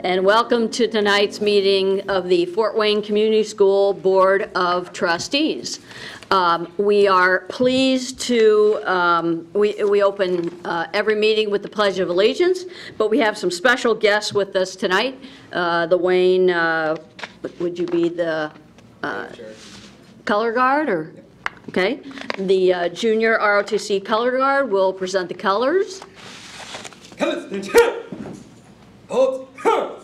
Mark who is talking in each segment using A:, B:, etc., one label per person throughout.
A: And welcome to tonight's meeting of the Fort Wayne Community School Board of Trustees. We are pleased to, we open every meeting with the Pledge of Allegiance, but we have some special guests with us tonight. The Wayne, would you be the color guard or? Okay. The junior ROTC color guard will present the colors.
B: Hold. Forward.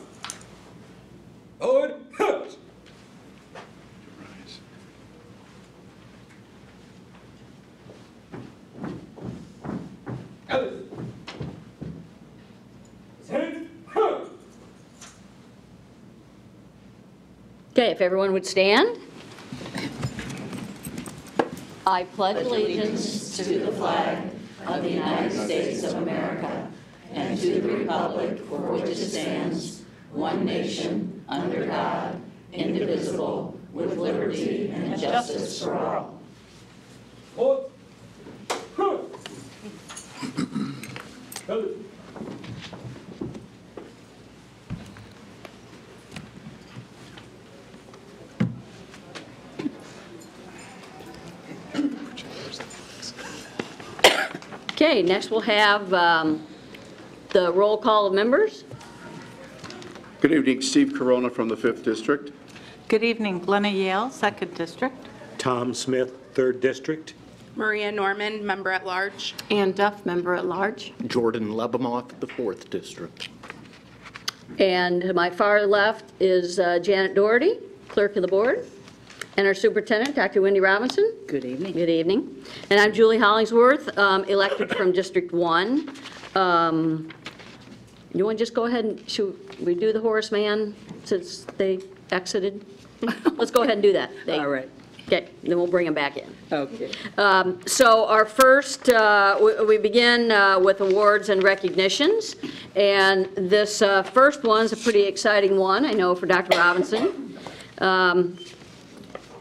A: Okay, if everyone would stand. I pledge allegiance to the flag of the United States of America and to the republic for which it stands, one nation, under God, indivisible, with liberty and justice for all.
B: Hold.
A: Okay, next we'll have the roll call of members.
C: Good evening, Steve Corona from the 5th District.
D: Good evening, Glenna Yale, 2nd District.
E: Tom Smith, 3rd District.
F: Maria Norman, member at large.
G: Ann Duff, member at large.
H: Jordan Lebemoff, the 4th District.
A: And to my far left is Janet Doherty, clerk of the board, and our superintendent, Dr. Wendy Robinson.
G: Good evening.
A: Good evening. And I'm Julie Hollingsworth, elected from District 1. You want to just go ahead and, should we do the Horace Mann since they exited? Let's go ahead and do that.
G: All right.
A: Okay, then we'll bring them back in.
G: Okay.
A: So our first, we begin with awards and recognitions. And this first one's a pretty exciting one, I know, for Dr. Robinson.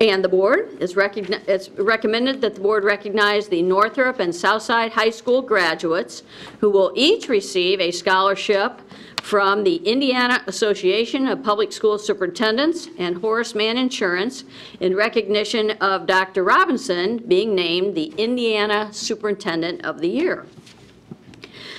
A: And the board, it's recommended that the board recognize the Northrop and Southside High School graduates who will each receive a scholarship from the Indiana Association of Public School Superintendents and Horace Mann Insurance in recognition of Dr. Robinson being named the Indiana Superintendent of the Year.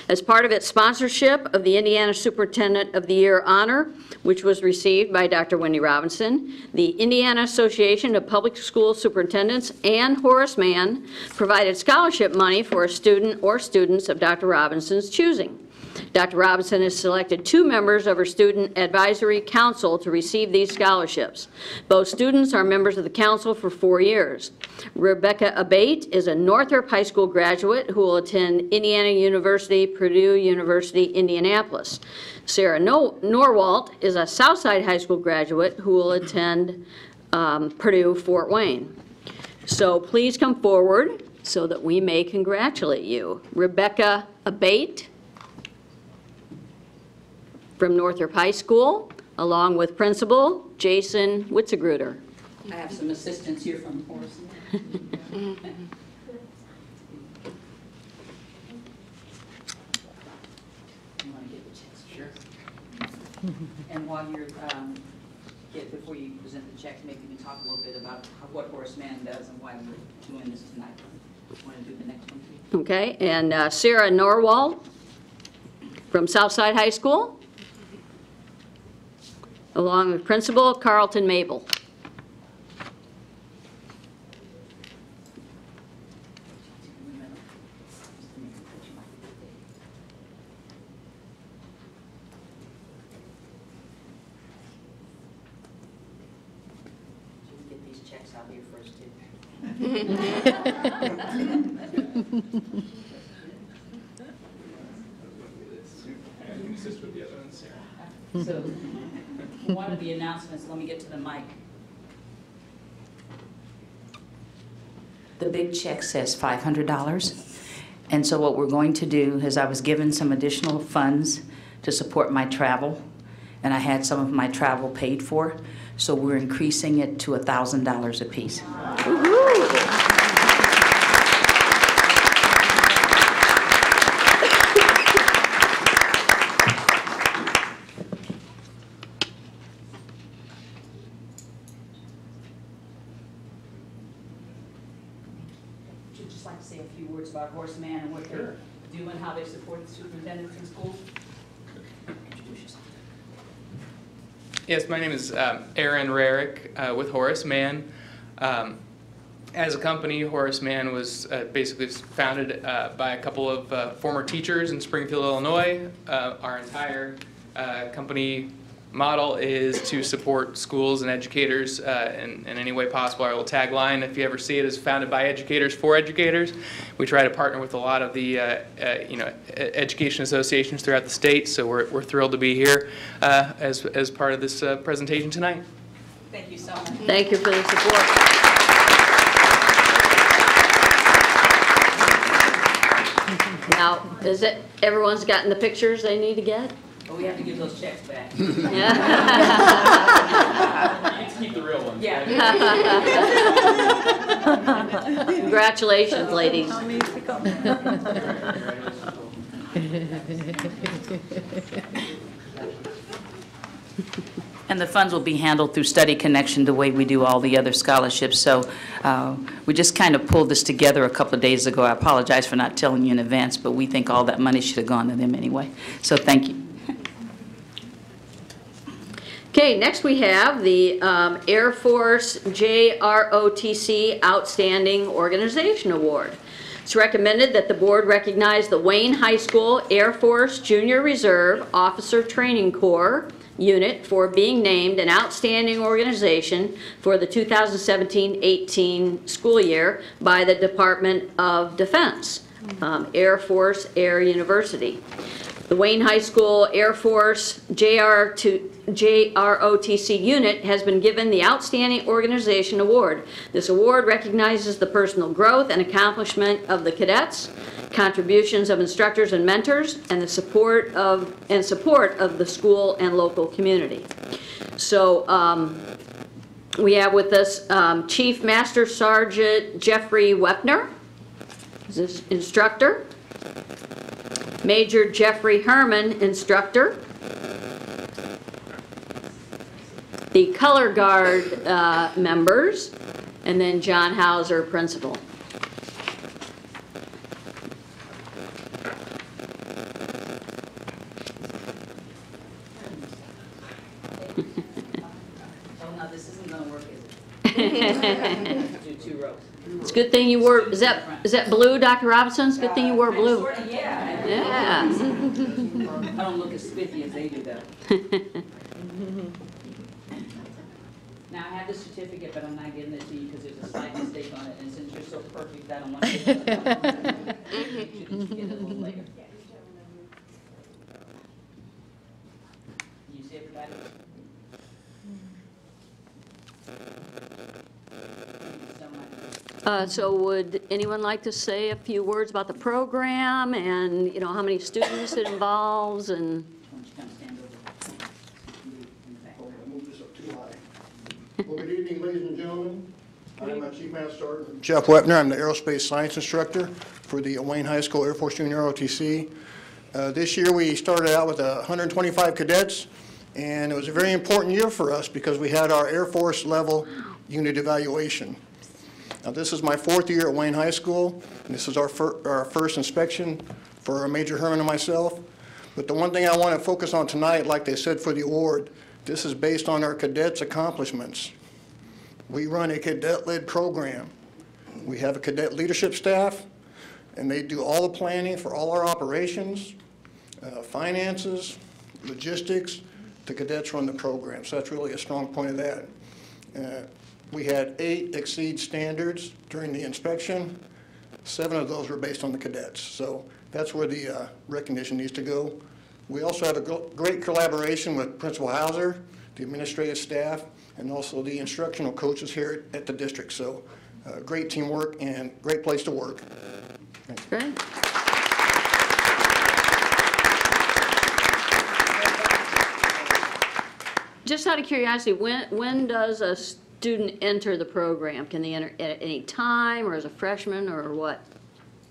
A: As part of its sponsorship of the Indiana Superintendent of the Year honor, which was received by Dr. Wendy Robinson, the Indiana Association of Public School Superintendents and Horace Mann provided scholarship money for a student or students of Dr. Robinson's choosing. Dr. Robinson has selected 2 members of her Student Advisory Council to receive these scholarships. Both students are members of the council for 4 years. Rebecca Abate is a Northrop High School graduate who will attend Indiana University, Purdue University, Indianapolis. Sarah Norwalt is a Southside High School graduate who will attend Purdue Fort Wayne. So please come forward so that we may congratulate you. Rebecca Abate from Northrop High School, along with Principal Jason Witzegruder.
G: I have some assistance here from Horace. And while you're, before you present the checks, maybe you can talk a little bit about what Horace Mann does and why we're doing this tonight. Want to do the next one, please?
A: Okay, and Sarah Norwalt from Southside High School, along with Principal Carlton Mabel.
G: So, one of the announcements, let me get to the mic. The big check says $500. And so what we're going to do is I was given some additional funds to support my travel, and I had some of my travel paid for. So we're increasing it to $1,000 apiece. our horseman and what they're doing, how they support the superintendents in schools. Introduce yourself.
I: Yes, my name is Aaron Rarick with Horace Mann. As a company, Horace Mann was basically founded by a couple of former teachers in Springfield, Illinois. Our entire company model is to support schools and educators in any way possible. Our little tagline, if you ever see it, is founded by educators for educators. We try to partner with a lot of the education associations throughout the state, so we're thrilled to be here as part of this presentation tonight.
G: Thank you so much.
A: Thank you for the support. Now, is it, everyone's gotten the pictures they need to get?
G: But we have to give those checks back.
A: Yeah.
I: Let's keep the real ones.
G: Yeah.
A: Congratulations, ladies.
G: And the funds will be handled through Study Connection the way we do all the other scholarships. So we just kind of pulled this together a couple of days ago. I apologize for not telling you in advance, but we think all that money should have gone to them anyway. So thank you.
A: Okay, next we have the Air Force JROTC Outstanding Organization Award. It's recommended that the board recognize the Wayne High School Air Force Junior Reserve Officer Training Corps unit for being named an outstanding organization for the 2017-18 school year by the Department of Defense, Air Force Air University. The Wayne High School Air Force JROTC unit has been given the Outstanding Organization Award. This award recognizes the personal growth and accomplishment of the cadets, contributions of instructors and mentors, and the support of the school and local community. So we have with us Chief Master Sergeant Jeffrey Wepner, this instructor. Major Jeffrey Herman, instructor. The color guard members, and then John Hauser, principal.
G: Oh, no, this isn't going to work, is it? Do 2 rows.
A: It's a good thing you wore, is that blue, Dr. Robinson? It's a good thing you wore blue.
G: Sort of, yeah.
A: Yeah.
G: I don't look as spiffy as they do, though. Now, I have the certificate, but I'm not giving it to you because there's a slight mistake on it, and since you're so perfect, I don't want to give it. You should get it a little later. You see everybody?
A: So would anyone like to say a few words about the program and, how many students it involves and?
J: Move this up too high. Well, good evening, ladies and gentlemen. I'm Chief Master Sergeant Jeff Wepner. I'm the aerospace science instructor for the Wayne High School Air Force Junior ROTC. This year we started out with 125 cadets, and it was a very important year for us because we had our Air Force level unit evaluation. Now, this is my 4th year at Wayne High School, and this is our first inspection for Major Herman and myself. But the one thing I want to focus on tonight, like they said for the award, this is based on our cadets' accomplishments. We run a cadet-led program. We have a cadet leadership staff, and they do all the planning for all our operations, finances, logistics. The cadets run the program, so that's really a strong point of that. We had 8 exceed standards during the inspection. 7 of those were based on the cadets. So that's where the recognition needs to go. We also have a great collaboration with Principal Hauser, the administrative staff, and also the instructional coaches here at the district. So great teamwork and great place to work. Thanks.
A: Great. Just out of curiosity, when does a student enter the program? Can they enter at any time, or as a freshman, or what?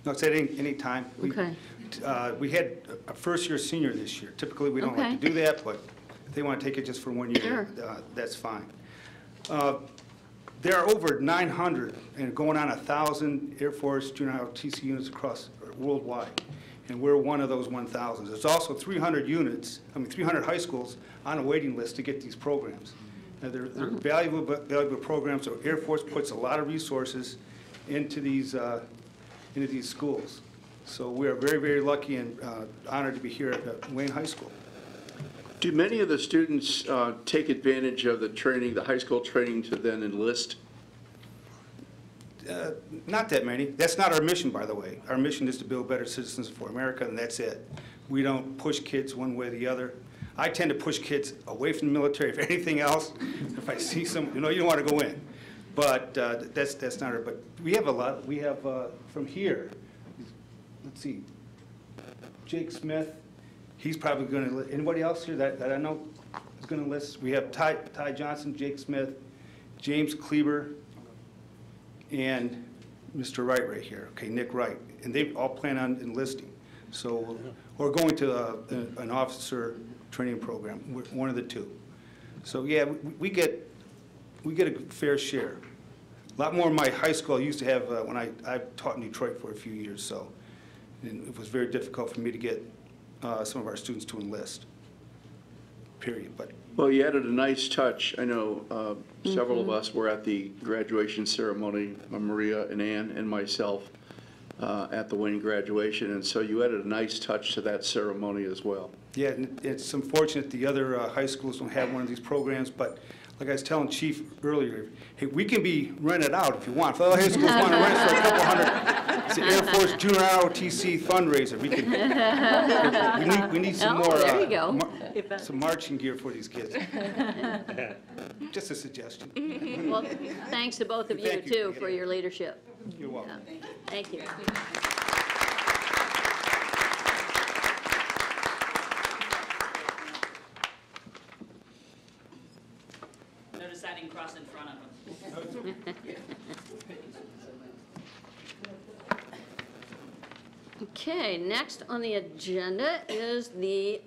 E: No, it's at any time.
A: Okay.
E: We had a first-year senior this year. Typically, we don't like to do that, but if they want to take it just for 1 year,
A: Sure.
E: that's fine. There are over 900 and going on 1,000 Air Force junior ROTC units across worldwide, and we're one of those 1,000. There's also 300 high schools on a waiting list to get these programs. Now, they're valuable programs. So Air Force puts a lot of resources into these schools. So we are very, very lucky and honored to be here at Wayne High School.
C: Do many of the students take advantage of the training, the high school training, to then enlist?
E: Not that many. That's not our mission, by the way. Our mission is to build better citizens for America, and that's it. We don't push kids one way or the other. I tend to push kids away from the military. If anything else, if I see some, you don't want to go in. But that's not it. But we have a lot. We have from here, let's see, Jake Smith. He's probably going to, anybody else here that I know is going to list? We have Ty Johnson, Jake Smith, James Kleber, and Mr. Wright here, okay, Nick Wright. And they all plan on enlisting. So, or going to an officer training program, one of the two. So yeah, we get a fair share. A lot more in my high school I used to have when I taught in Detroit for a few years, so and it was very difficult for me to get some of our students to enlist, period. But
C: Well, you added a nice touch. I know several of us were at the graduation ceremony, Maria and Ann and myself, at the Wayne graduation, and so you added a nice touch to that ceremony as well.
E: yeah, and it's unfortunate the other high schools don't have one of these programs, but like I was telling Chief earlier, hey, we can be rented out if you want. If other high schools want to rent us for a couple hundred, it's the Air Force Junior ROTC fundraiser. We need some more,
A: there you go.
E: some marching gear for these kids. Just a suggestion.
A: Well, thanks to both of you,
E: Thank you.
A: too, for your leadership.
E: You're welcome.
A: Thank you.
G: Notice I didn't cross in front of them.
A: Okay, next on the agenda is the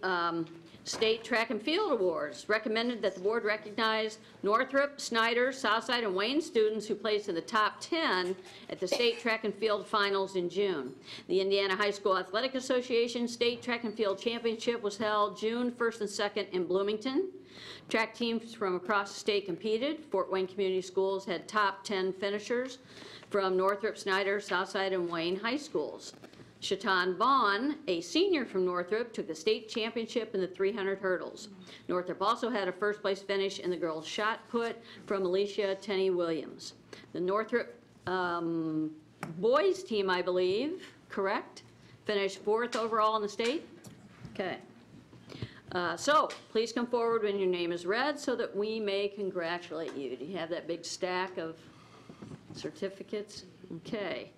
A: State Track and Field Awards. Recommended that the board recognize Northrop, Snyder, Southside, and Wayne students who placed in the top 10 at the State Track and Field Finals in June. The Indiana High School Athletic Association State Track and Field Championship was held June 1st and 2nd in Bloomington. Track teams from across the state competed. Fort Wayne Community Schools had top 10 finishers from Northrop, Snyder, Southside, and Wayne high schools. Shatan Vaughn, a senior from Northrop, took the state championship in the 300 hurdles. Northrop also had a first place finish in the girls' shot put from Alicia Tenney Williams. The Northrop boys team, I believe, correct, finished 4th overall in the state. Okay. So please come forward when your name is read so that we may congratulate you. Do you have that big stack of certificates? Okay.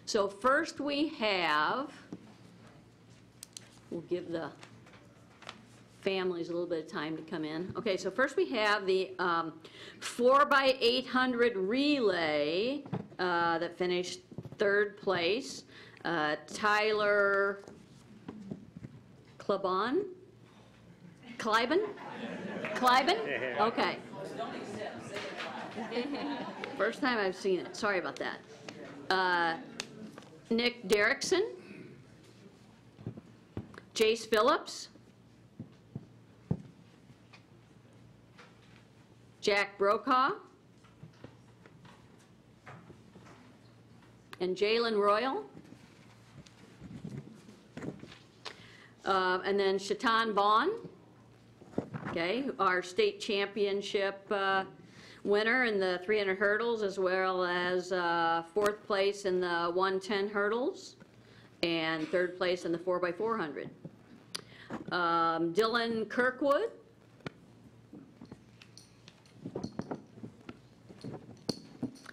A: So first we have, we'll give the families a little bit of time to come in. Okay, so first we have the 4x800 relay that finished 3rd place. Tyler Kleiben? Okay. First time I've seen it. Sorry about that. Nick Derrickson, Jace Phillips, Jack Brokaw, and Jalen Royal. And then Shatan Vaughn, okay, our state championship winner in the 300 hurdles, as well as 4th place in the 110 hurdles and 3rd place in the 4x400. Dylan Kirkwood,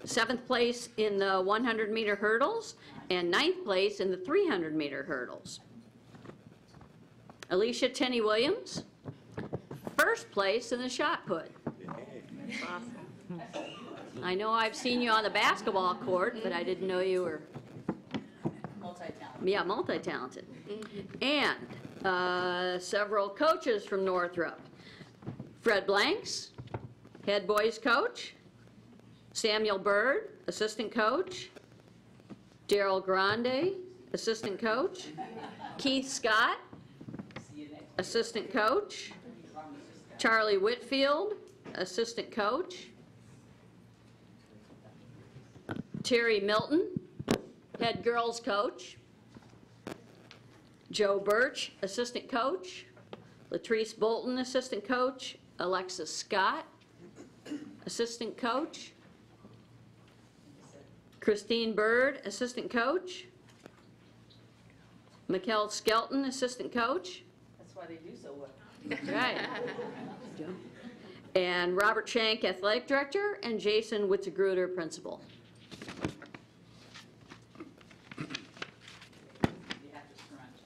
A: seventh place in the 100-meter hurdles and 9th place in the 300-meter hurdles. Alicia Tenney Williams, 1st place in the shot put. I know I've seen you on the basketball court, but I didn't know you were multi-talented. Yeah, multi-talented. And several coaches from Northrop. Fred Blanks, head boys coach. Samuel Bird, assistant coach. Daryl Grande, assistant coach. Keith Scott, assistant coach. Charlie Whitfield, assistant coach. Terry Milton, head girls coach. Joe Birch, assistant coach. Latrice Bolton, assistant coach. Alexis Scott, assistant coach. Christine Bird, assistant coach. Mikkel Skelton, assistant coach.
G: That's why they do so well.
A: Right. And Robert Shank, athletic director, and Jason Witzegruder, principal.
G: You have to scrunch.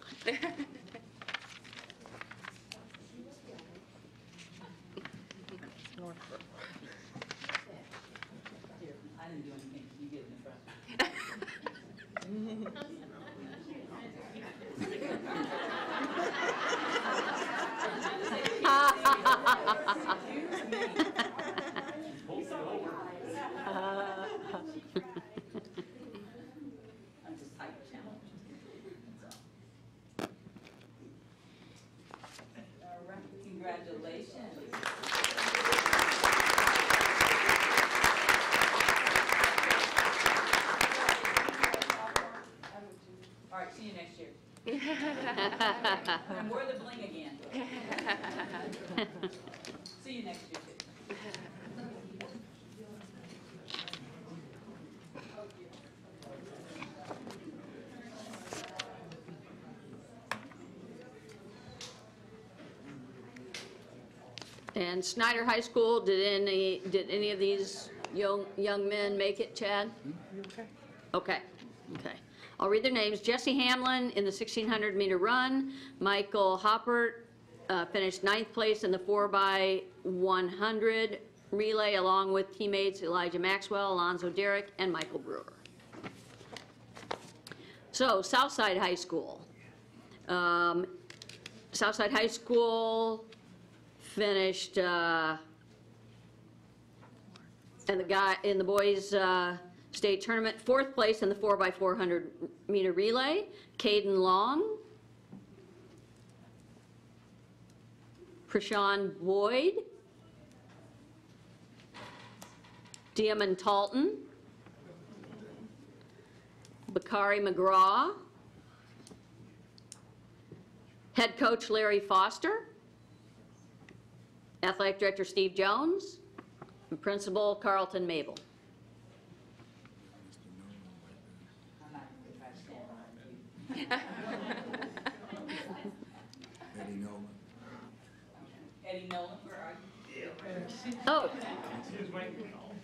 G: Here, I didn't do anything. You get in the front. I'm just hyper challenged. All right, congratulations. All right, see you next year. And wear the bling again. See you next year.
A: And Snyder High School, did any of these young men make it, Chad? Okay, okay. I'll read their names. Jesse Hamlin in the 1,600 meter run. Michael Hoppert finished 9th place in the 4x100 relay, along with teammates Elijah Maxwell, Alonzo Derrick, and Michael Brewer. So, Southside High School. Southside High School finished in the boys state tournament, 4th place in the 4x400 meter relay. Caden Long, Prashawn Boyd, Diamond Talton, Bakari McGraw, head coach Larry Foster, athletic director Steve Jones, and principal Carlton Mabel.
G: I'm not going to try to stand behind you.
B: Eddie Nolan.
G: Eddie Nolan, where are you?
A: Oh,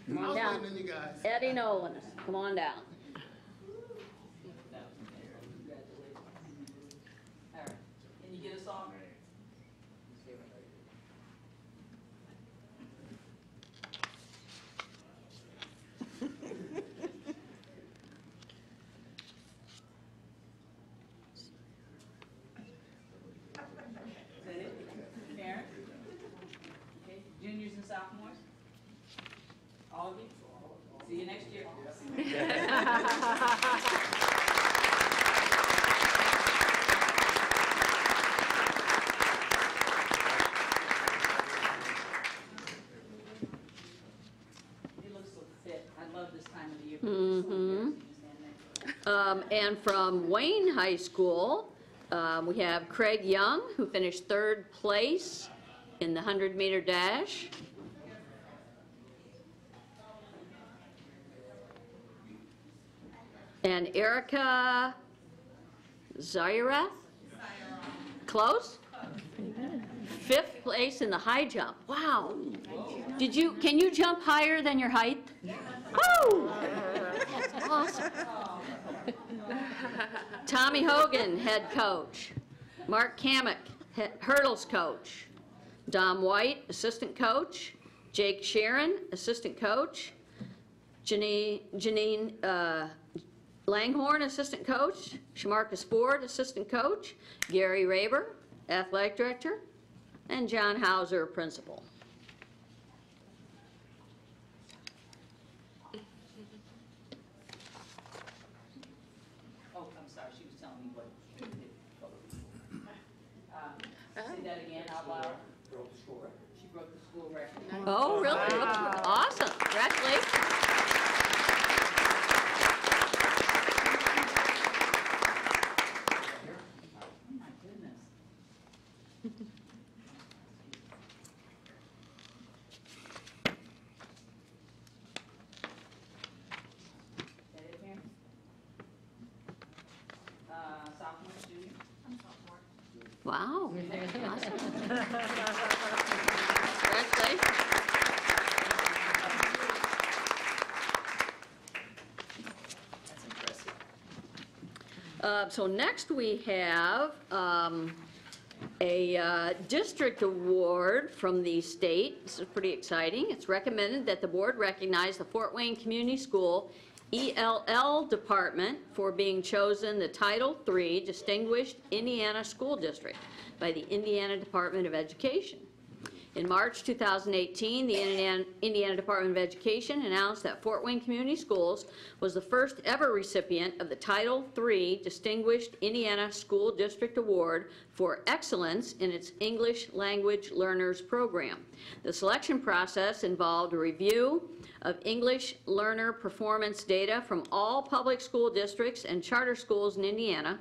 A: come on down.
J: you guys.
A: Eddie Nolan, come on down.
G: Congratulations. All right, can you get us off? Is that it? Karen? Okay, juniors and sophomores? All of you? See you next year. You look so fit. I love this time of the year.
A: And from Wayne High School, we have Craig Young, who finished 3rd place in the 100-meter dash. And Erica Zairath? Close? 5th place in the high jump. Wow. Can you jump higher than your height? Woo! That's awesome. Tommy Hogan, head coach. Mark Kamek, hurdles coach. Dom White, assistant coach. Jake Sharon, assistant coach. Janine Langhorn, assistant coach. Shamarcus Ford, assistant coach. Gary Raber, athletic director. And John Hauser, principal.
G: that again out loud. She broke the school record.
A: Oh, really? Awesome. Congratulations.
G: Oh, my goodness. Is that it, Karen? Sophomore, junior? I'm sophomore.
A: Wow. Awesome. Congratulations.
G: That's impressive.
A: So next we have a district award from the state. This is pretty exciting. It's recommended that the board recognize the Fort Wayne Community School ELL department for being chosen the Title III Distinguished Indiana School District by the Indiana Department of Education. In March 2018, the Indiana Department of Education announced that Fort Wayne Community Schools was the first ever recipient of the Title III Distinguished Indiana School District Award for excellence in its English Language Learners program. The selection process involved a review of English learner performance data from all public school districts and charter schools in Indiana,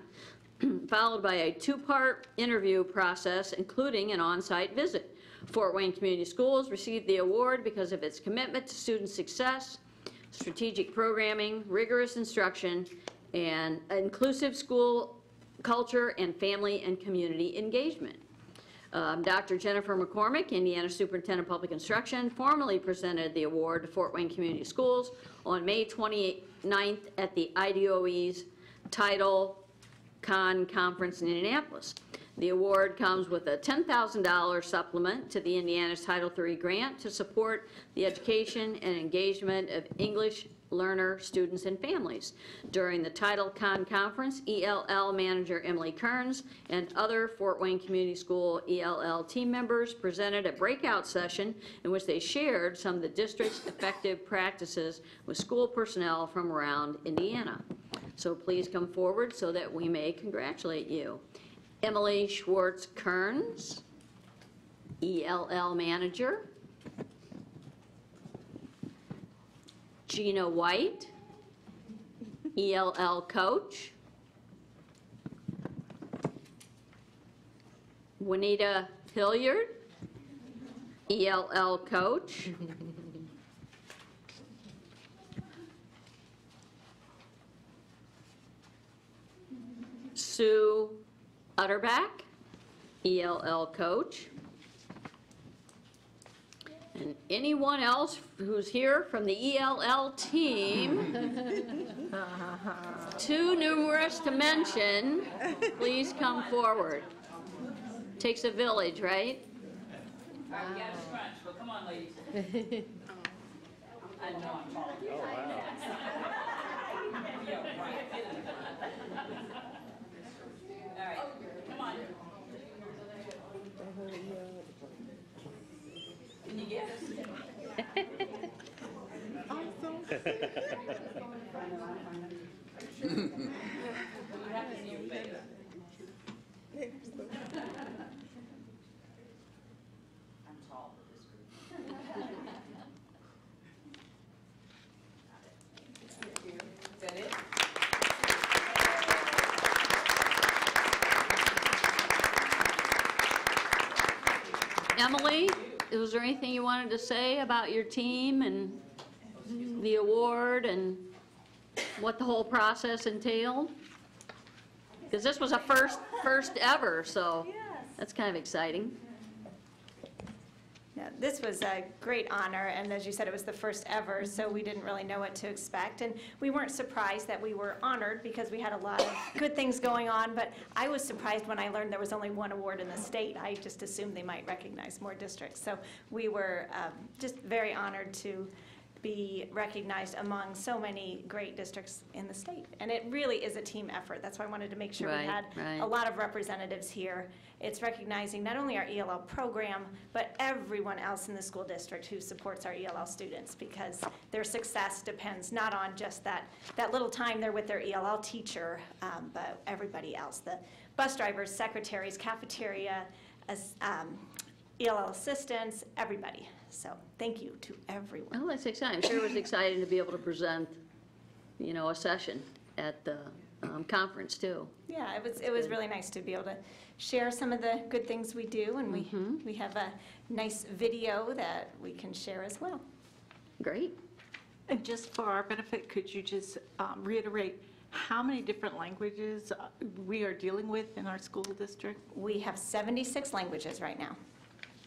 A: followed by a two-part interview process, including an on-site visit. Fort Wayne Community Schools received the award because of its commitment to student success, strategic programming, rigorous instruction, and inclusive school culture and family and community engagement. Dr. Jennifer McCormick, Indiana Superintendent of Public Instruction, formally presented the award to Fort Wayne Community Schools on May 29th at the IDOE's Title Con Conference in Indianapolis. The award comes with a $10,000 supplement to the Indiana's Title III grant to support the education and engagement of English learner students and families. During the Title Con Conference, ELL manager Emily Kearns and other Fort Wayne Community School ELL team members presented a breakout session in which they shared some of the district's effective practices with school personnel from around Indiana. So please come forward so that we may congratulate you. Emily Schwartz Kearns, ELL manager. Gina White, ELL coach. Juanita Hilliard, ELL coach. Sue Utterback, ELL coach. And anyone else who's here from the ELL team, too numerous to mention, please come forward. Takes a village, right?
G: All right, we got a scrunch, but come on, ladies. I know I'm tall. Oh, wow. All right, come on. Can you get us? Awesome. We have to see your face. I'm tall for this group. Is that it?
A: Emily, was there anything you wanted to say about your team and the award and what the whole process entailed? Because this was a first ever, so that's kind of exciting.
K: Yeah, this was a great honor, and as you said, it was the first ever, so we didn't really know what to expect. And we weren't surprised that we were honored because we had a lot of good things going on, but I was surprised when I learned there was only one award in the state. I just assumed they might recognize more districts. So we were just very honored to be recognized among so many great districts in the state. And it really is a team effort. That's why I wanted to make sure we had a lot of representatives here. It's recognizing not only our ELL program, but everyone else in the school district who supports our ELL students, because their success depends not on just that little time they're with their ELL teacher, but everybody else. The bus drivers, secretaries, cafeteria, ELL assistants, everybody. So thank you to everyone.
A: Oh, that's exciting. I'm sure it was exciting to be able to present, a session at the conference, too.
K: Yeah, it was really nice to be able to share some of the good things we do, and we have a nice video that we can share as well.
A: Great.
D: And just for our benefit, could you just reiterate how many different languages we are dealing with in our school district?
K: We have 76 languages right now.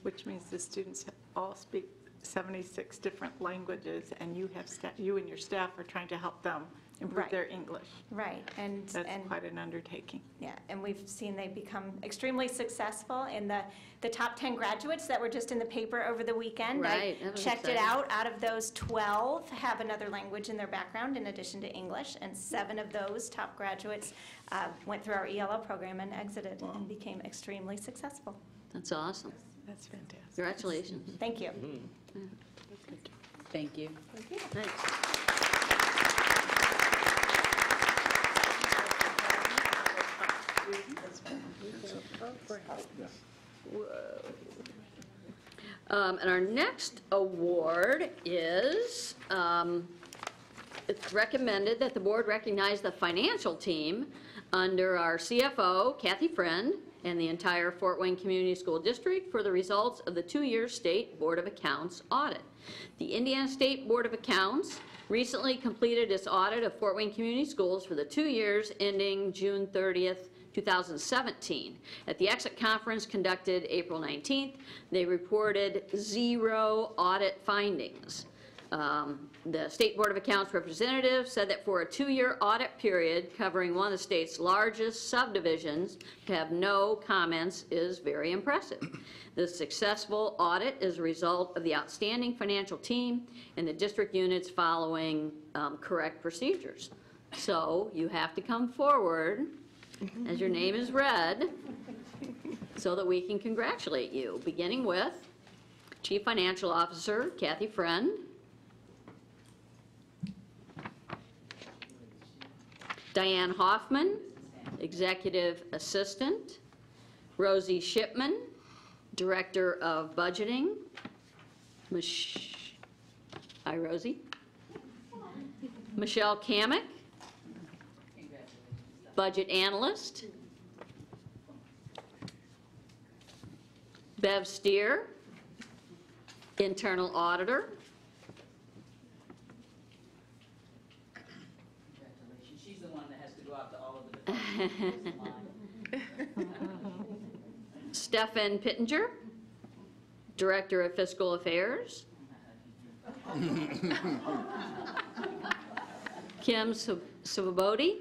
D: Which means the students all speak 76 different languages, and you and your staff are trying to help them improve
K: Right.
D: their English.
K: Right, and
D: That's quite an undertaking.
K: yeah, and we've seen they become extremely successful. In the top 10 graduates that were just in the paper over the weekend,
A: Right, that
K: I
A: was
K: checked it
A: exciting.
K: out of those 12 have another language in their background in addition to English, and 7 of those top graduates went through our ELL program and exited and became extremely successful.
A: That's awesome.
D: That's fantastic.
K: Mm-hmm.
A: Congratulations.
K: Thank you.
G: Thank you.
A: Thanks. And our next award is, it's recommended that the board recognize the financial team under our CFO, Kathy Friend, and the entire Fort Wayne Community School District for the results of the 2-year State Board of Accounts audit. The Indiana State Board of Accounts recently completed its audit of Fort Wayne Community Schools for the 2 years ending June 30th, 2017. At the exit conference conducted April 19th, they reported 0 audit findings. The State Board of Accounts representative said that for a 2-year audit period covering one of the state's largest subdivisions, to have no comments is very impressive. This successful audit is a result of the outstanding financial team and the district units following correct procedures. So you have to come forward as your name is read so that we can congratulate you, beginning with Chief Financial Officer Kathy Friend, Diane Hoffman, Executive Assistant, Rosie Shipman, Director of Budgeting, Hi, Rosie. Michelle Kamick, Budget Analyst, Bev Steer, Internal Auditor,
G: She's the one that has to go out to all of the
A: Stefan Pittenger, Director of Fiscal Affairs, Kim Savabodi,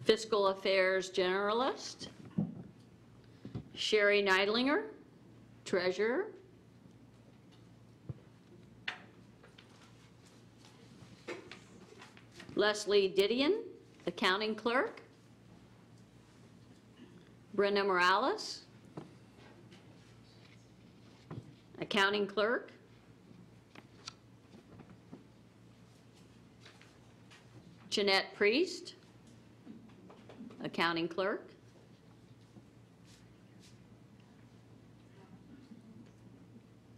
A: Fiscal Affairs Generalist, Sherry Neidlinger, Treasurer, Leslie Didion, Accounting Clerk, Brenda Morales, Accounting Clerk, Jeanette Priest, Accounting Clerk,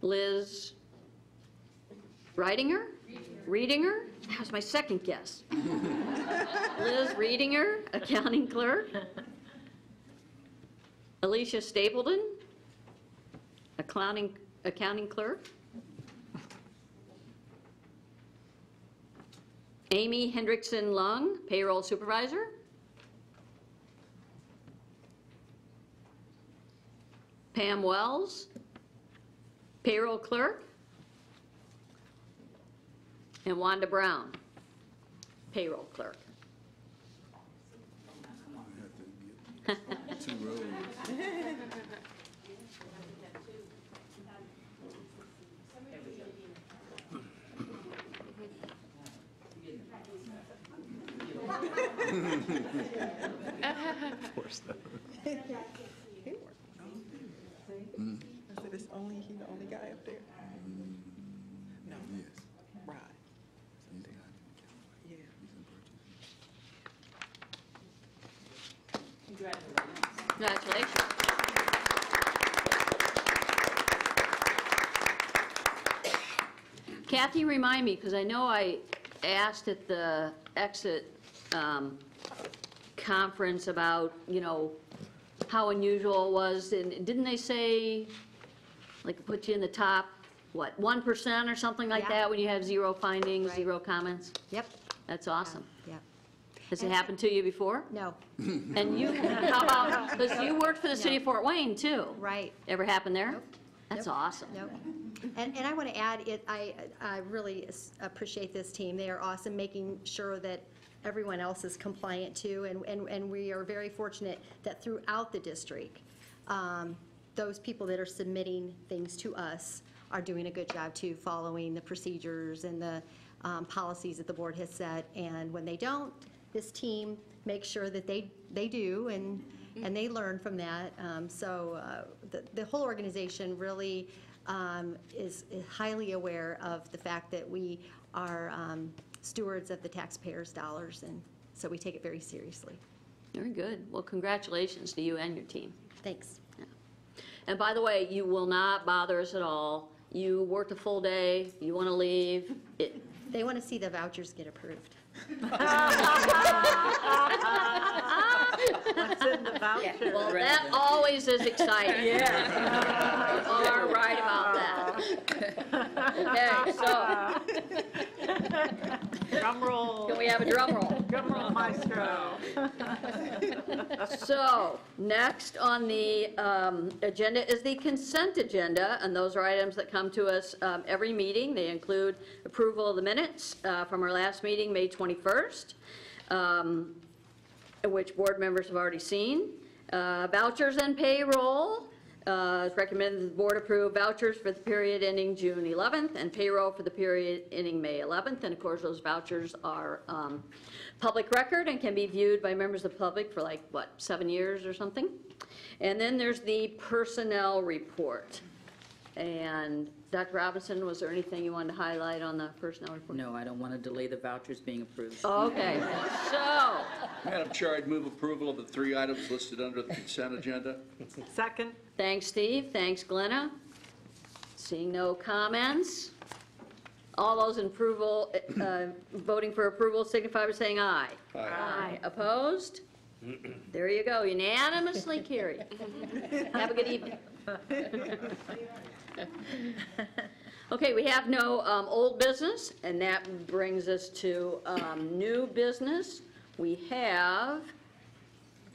A: Liz Riedinger? Reedinger? That was my second guess. Liz Reedinger, Accounting Clerk. Alicia Stapleton, Accounting Clerk. Amy Hendrickson Lung, Payroll Supervisor. Pam Wells, Payroll Clerk. And Wanda Brown, Payroll Clerk.
H: Of course not.
L: I said, it's only, he the only guy up there? No. Yes. Right. Yeah.
A: Congratulations. Kathy, remind me, because I know I asked at the exit conference about, how unusual it was, and didn't they say, like, put you in the top, 1% or something like
M: Yeah.
A: that when you have 0 findings, 0 comments?
M: Yep.
A: That's awesome.
M: Yep.
A: Has it happened to you before?
M: No.
A: And you, how about, because you worked for the city of Fort Wayne, too.
M: Right.
A: Ever happened there?
M: Nope.
A: That's
M: Nope.
A: awesome.
M: Nope. And I want to add, I really appreciate this team. They are awesome, making sure that everyone else is compliant too, and we are very fortunate that throughout the district, those people that are submitting things to us are doing a good job too, following the procedures and the policies that the board has set, and when they don't, this team makes sure that they do, and they learn from that. So the whole organization really is highly aware of the fact that we are stewards of the taxpayers' dollars, and so we take it very seriously.
A: Very good. Well, congratulations to you and your team.
M: Thanks.
A: Yeah. And by the way, you will not bother us at all. You worked a full day, you want to leave.
M: They want to see the vouchers get approved.
D: What's in the voucher?
A: Well, that always is exciting. Yeah. You are right about that. Okay, so.
D: Drum roll.
A: Can we have a drum roll?
D: Drum roll, maestro.
A: So, next on the agenda is the consent agenda, and those are items that come to us every meeting. They include approval of the minutes from our last meeting, May 21st, which board members have already seen. Vouchers and payroll. It's recommended that the board approve vouchers for the period ending June 11th and payroll for the period ending May 11th. And of course, those vouchers are public record and can be viewed by members of the public for 7 years or something. And then there's the personnel report. And Dr. Robinson, was there anything you wanted to highlight on the personnel report?
G: No, I don't want to delay the vouchers being approved.
A: Okay, so,
C: Madam Chair, I'd move approval of the 3 items listed under the consent agenda.
D: Second.
A: thanks, Steve. Thanks, Glenna. Seeing no comments. All those in approval, voting for approval signify by saying aye.
C: Aye.
A: Opposed? There you go, unanimously carried. Have a good evening. Okay, we have no old business, and that brings us to new business. We have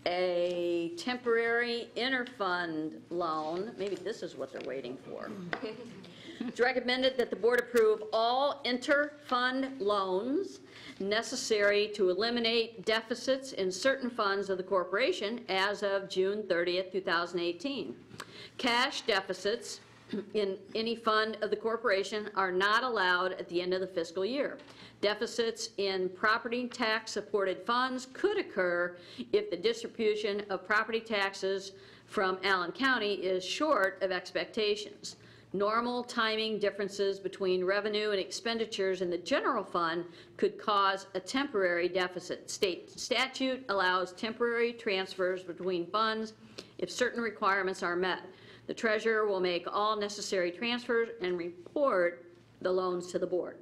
A: a temporary interfund loan. Maybe this is what they're waiting for. It's recommended that the board approve all interfund loans necessary to eliminate deficits in certain funds of the corporation as of June 30th, 2018. Cash deficits in any fund of the corporation are not allowed at the end of the fiscal year. Deficits in property tax supported funds could occur if the distribution of property taxes from Allen County is short of expectations. Normal timing differences between revenue and expenditures in the general fund could cause a temporary deficit. State statute allows temporary transfers between funds if certain requirements are met. The treasurer will make all necessary transfers and report the loans to the board.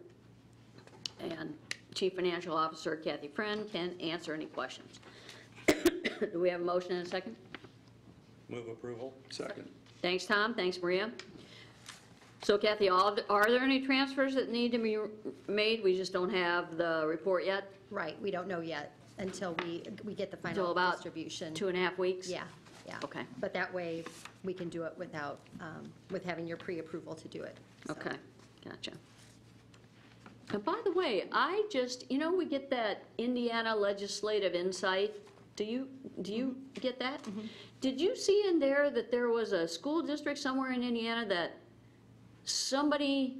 A: And Chief Financial Officer Kathy Friend can answer any questions. Do we have a motion and a second?
B: Move approval.
C: Second.
A: Thanks, Tom. Thanks, Maria. So Kathy, are there any transfers that need to be made? We just don't have the report yet?
M: Right, we don't know yet until we get the
A: Until
M: final
A: about
M: distribution.
A: 2.5 weeks?
M: Yeah, yeah.
A: Okay.
M: But that way, we can do it without, with having your pre-approval to do it. So.
A: Okay, gotcha. And by the way, I just, we get that Indiana legislative insight. Do you get that? Mm-hmm. Did you see in there that there was a school district somewhere in Indiana that somebody,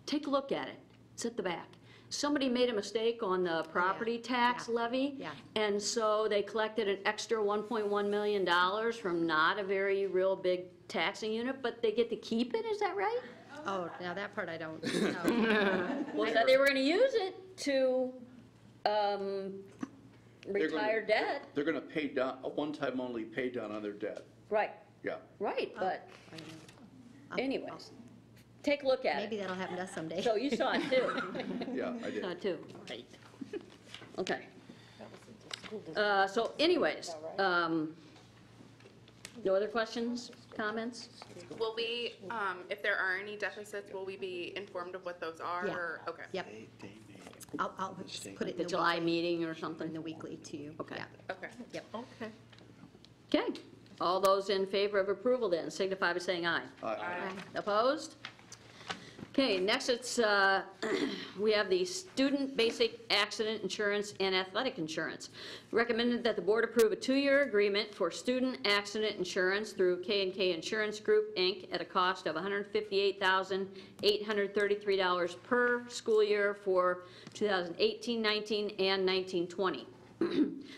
A: take a look at it, it's at the back. Somebody made a mistake on the property tax levy, and so they collected an extra $1.1 million from not a very real big taxing unit, but they get to keep it, is that right?
M: Oh, now that part I don't know.
A: Well, so they were going to use it to retire debt.
C: They're going to pay down, a one-time only pay down on their debt.
A: Right,
C: Yeah.
A: right, but anyways. take a look at
M: Maybe
A: it.
M: that'll happen to us someday.
A: So you saw it too?
C: Yeah, I
A: Saw
C: did.
A: it too, right. Okay. So anyways, no other questions, comments?
F: Will we, if there are any deficits, will we be informed of what those are?
M: Yeah.
F: Or okay.
M: Yep. I'll just put it in
A: The
M: the
A: July
M: weekly,
A: meeting or something?
M: in the weekly to you.
A: Okay.
M: Yeah.
F: Okay.
M: Yep.
D: Okay.
A: Okay. All those in favor of approval then signify by saying aye.
F: Aye.
A: Opposed? Okay, next it's, we have the Student Basic Accident Insurance and Athletic Insurance. Recommended that the board approve a 2-year agreement for student accident insurance through K&K Insurance Group, Inc. at a cost of $158,833 per school year for 2018-19 and 19-20.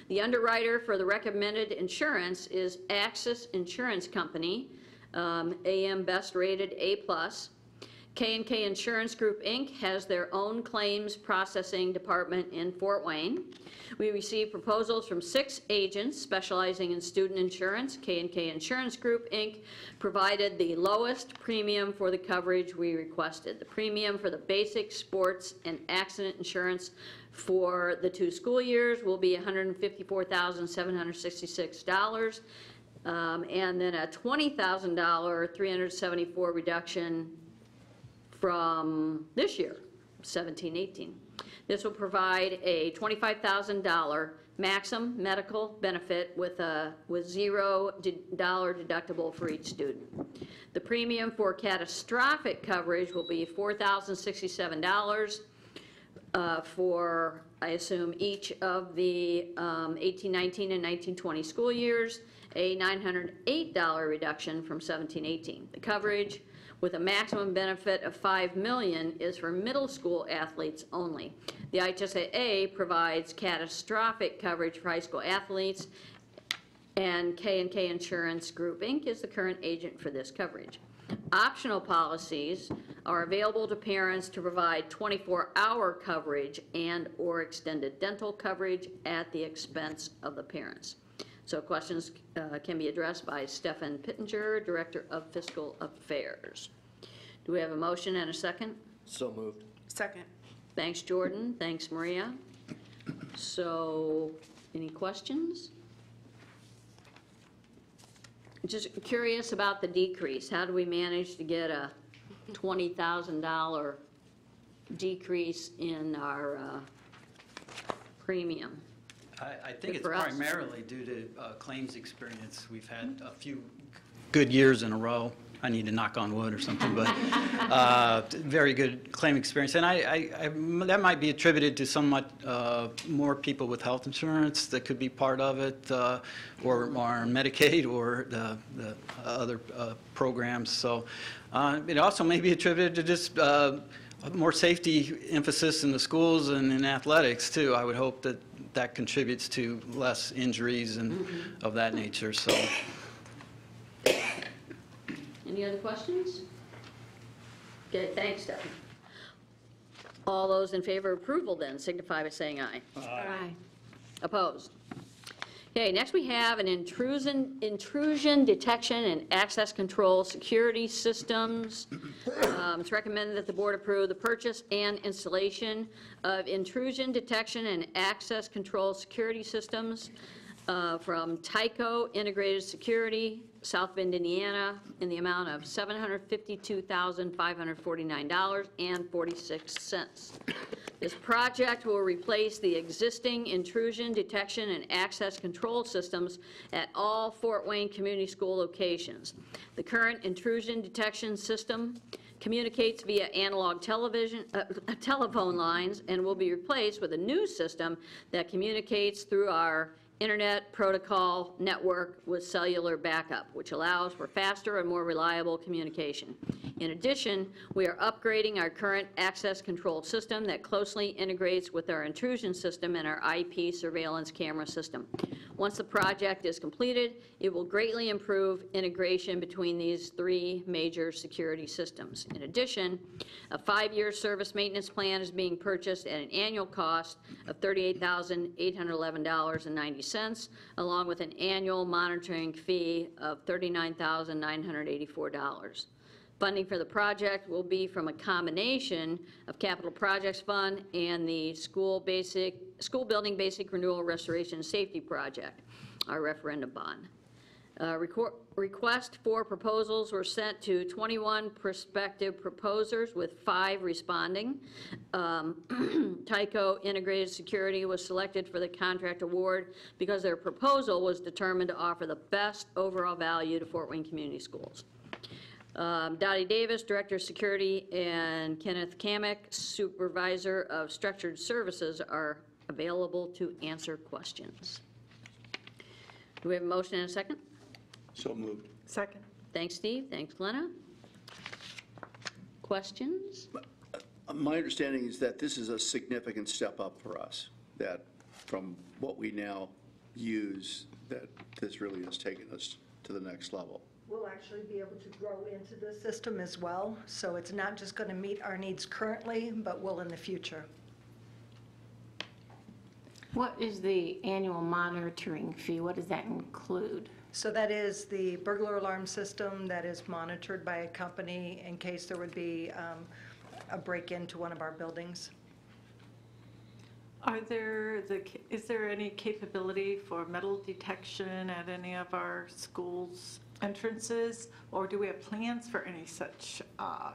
A: The underwriter for the recommended insurance is Axis Insurance Company, AM Best rated A+. K&K Insurance Group, Inc. has their own claims processing department in Fort Wayne. We received proposals from 6 agents specializing in student insurance. K&K Insurance Group, Inc. provided the lowest premium for the coverage we requested. The premium for the basic sports and accident insurance for the 2 school years will be $154,766, and then a $20,000 $374 reduction from this year, 17-18. This will provide a $25,000 maximum medical benefit with $0 deductible for each student. The premium for catastrophic coverage will be $4,067 for, I assume, each of the 18-19 and 19-20 school years, a $908 reduction from 17-18. The coverage with a maximum benefit of $5 million is for middle school athletes only. The HSAA provides catastrophic coverage for high school athletes, and K&K Insurance Group, Inc. is the current agent for this coverage. Optional policies are available to parents to provide 24-hour coverage and/or extended dental coverage at the expense of the parents. So questions can be addressed by Stefan Pittenger, Director of Fiscal Affairs. Do we have a motion and a second?
H: So moved.
F: Second.
A: Thanks, Jordan. Thanks, Maria. So, any questions? Just curious about the decrease. How do we manage to get a $20,000 decrease in our premium?
N: I think it's
A: For us.
N: primarily due to claims experience. We've had a few good years in a row. I need to knock on wood or something, but very good claim experience. And that might be attributed to somewhat more people with health insurance that could be part of it, or Medicaid or the other programs. So it also may be attributed to just more safety emphasis in the schools and in athletics, too. I would hope that that contributes to less injuries and of that nature. So.
A: Any other questions? Okay, thanks, Stefan. All those in favor of approval then signify by saying aye.
D: Aye.
A: Opposed? Okay, next we have an intrusion detection and access control security systems. It's recommended that the board approve the purchase and installation of intrusion detection and access control security systems from Tyco Integrated Security, South Bend, Indiana, in the amount of $752,549.46. This project will replace the existing intrusion detection and access control systems at all Fort Wayne Community School locations. The current intrusion detection system communicates via analog telephone lines and will be replaced with a new system that communicates through our Internet Protocol network with cellular backup, which allows for faster and more reliable communication. In addition, we are upgrading our current access control system that closely integrates with our intrusion system and our IP surveillance camera system. Once the project is completed, it will greatly improve integration between these 3 major security systems. In addition, a 5-year service maintenance plan is being purchased at an annual cost of $38,811.90, along with an annual monitoring fee of $39,984. Funding for the project will be from a combination of Capital Projects Fund and the School Building Basic Renewal Restoration and Safety Project, our referendum bond. Request for proposals were sent to 21 prospective proposers with 5 responding. Tyco Integrated Security was selected for the contract award because their proposal was determined to offer the best overall value to Fort Wayne Community Schools. Dottie Davis, Director of Security, and Kenneth Kamek, Supervisor of Structured Services, are available to answer questions. Do we have a motion and a second?
C: So moved.
L: Second.
A: Thanks, Steve. Thanks, Glenna. Questions?
C: My understanding is that this is a significant step up for us, that from what we now use, that this really has taken us to the next level.
O: We'll actually be able to grow into this system as well, so it's not just going to meet our needs currently, but will in the future.
P: What is the annual monitoring fee? What does that include?
O: So that is the burglar alarm system that is monitored by a company in case there would be a break-in to one of our buildings.
D: Is there any capability for metal detection at any of our schools' entrances, or do we have plans for any such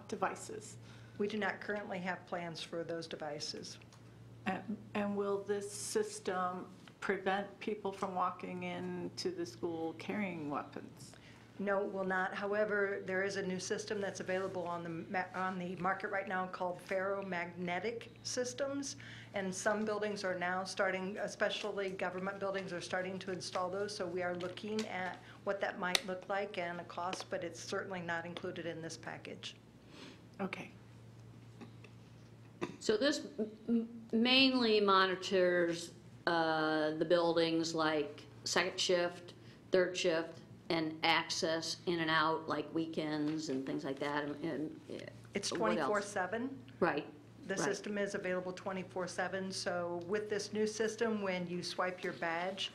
D: devices?
O: We do not currently have plans for those devices.
D: And will this system prevent people from walking into the school carrying weapons?
O: No, it will not. However, there is a new system that's available on the market right now called ferromagnetic systems, and some buildings are now starting, especially government buildings, are starting to install those. So we are looking at what that might look like and the cost, but it's certainly not included in this package.
D: Okay.
A: So this mainly monitors the buildings like second shift, third shift, and access in and out, like weekends and things like that. And
O: It's
A: what else?
O: 24/7.
A: Right.
O: The system is available 24/7. So with this new system, when you swipe your badge,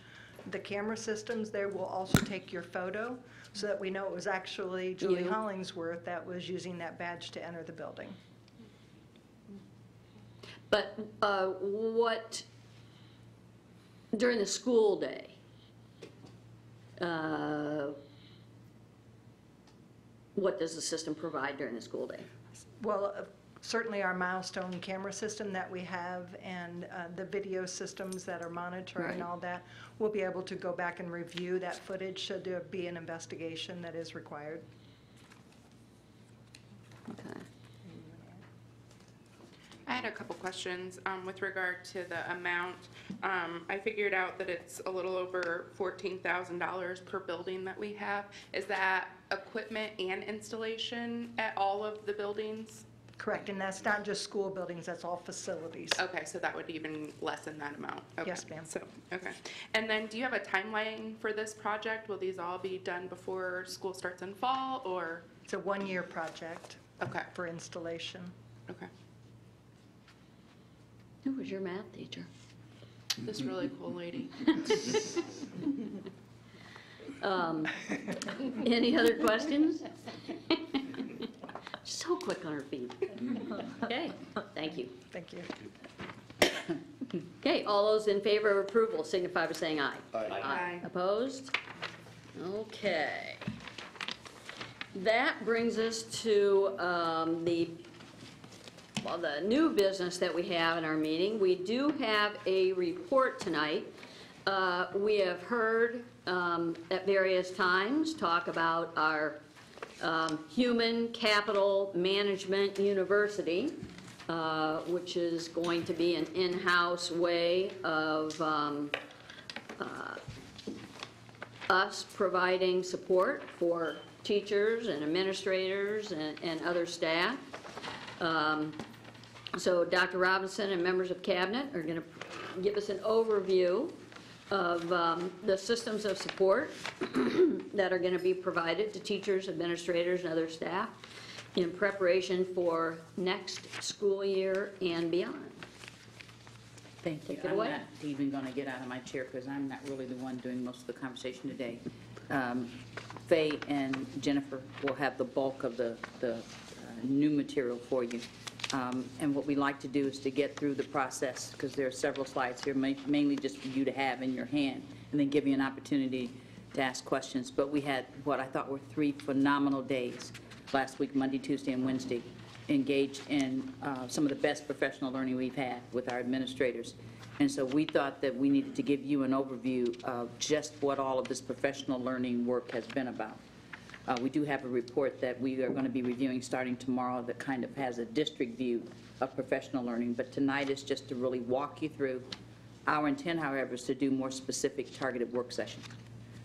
O: the camera systems there will also take your photo so that we know it was actually Julie
A: You.
O: Hollingsworth that was using that badge to enter the building.
A: But what, during the school day, what does the system provide during the school day?
O: Well, certainly our milestone camera system that we have and the video systems that are monitoring
A: Right.
O: all that, we'll be able to go back and review that footage should there be an investigation that is required.
A: Okay.
F: I had a couple questions with regard to the amount. I figured out that it's a little over $14,000 per building that we have. Is that equipment and installation at all of the buildings?
O: Correct, and that's not just school buildings, that's all facilities.
F: Okay, so that would even lessen that amount. Okay.
O: Yes, ma'am.
F: So, okay. And then do you have a timeline for this project? Will these all be done before school starts in fall, or?
O: It's a one-year project.
F: Okay.
O: For installation.
F: Okay.
A: Who was your math teacher?
F: This really cool lady.
A: Any other questions? So quick on her feet. Okay, thank you.
O: Thank you.
A: Okay, all those in favor of approval signify by saying aye.
F: Aye.
A: Opposed? Okay. That brings us to the new business that we have in our meeting. We do have a report tonight. We have heard at various times talk about our Human Capital Management University, which is going to be an in-house way of us providing support for teachers and administrators and other staff. So Dr. Robinson and members of Cabinet are going to give us an overview of the systems of support that are going to be provided to teachers, administrators, and other staff in preparation for next school year and beyond.
G: Thank you.
A: Take it away.
G: I'm not even going to get out of my chair because I'm not really the one doing most of the conversation today. Faye and Jennifer will have the bulk of the new material for you. And what we like to do is to get through the process, because there are several slides here, mainly just for you to have in your hand, and then give you an opportunity to ask questions. But we had what I thought were 3 phenomenal days last week, Monday, Tuesday, and Wednesday, engaged in some of the best professional learning we've had with our administrators. And so we thought that we needed to give you an overview of just what all of this professional learning work has been about. We do have a report that we are going to be reviewing starting tomorrow that kind of has a district view of professional learning, but tonight is just to really walk you through. Our intent, however, is to do more specific targeted work sessions.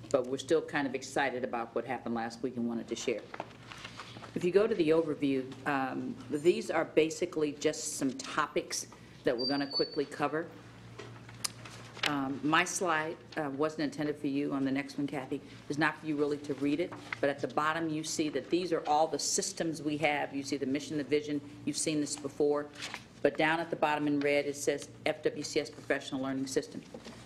G: But we're still kind of excited about what happened last week and wanted to share. If you go to the overview, these are basically just some topics that we're going to quickly cover. My slide wasn't intended for you on the next one, Kathy. It's not for you really to read it, but at the bottom you see that these are all the systems we have. You see the mission, the vision. You've seen this before. But down at the bottom in red it says FWCS Professional Learning System.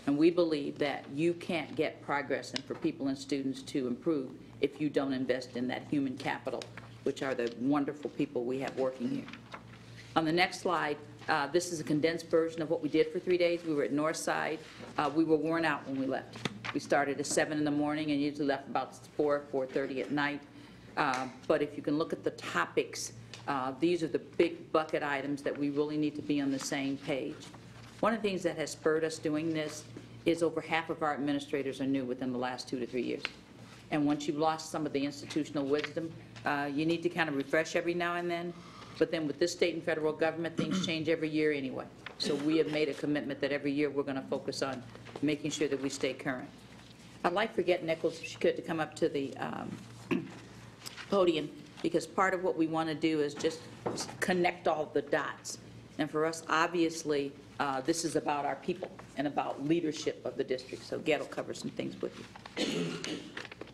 G: And we believe that you can't get progress and for people and students to improve if you don't invest in that human capital, which are the wonderful people we have working here. On the next slide, this is a condensed version of what we did for 3 days. We were at Northside. We were worn out when we left. We started at 7 in the morning and usually left about 4:30 at night. But if you can look at the topics, these are the big bucket items that we really need to be on the same page. One of the things that has spurred us doing this is over half of our administrators are new within the last 2 to 3 years. And once you've lost some of the institutional wisdom, you need to kind of refresh every now and then. But then with this state and federal government, things change every year anyway. So we have made a commitment that every year we're going to focus on making sure that we stay current. I'd like for Forget Nichols, if she could, to come up to the podium, because part of what we want to do is just connect all the dots. And for us, obviously, this is about our people and about leadership of the district. So Get will cover some things with you.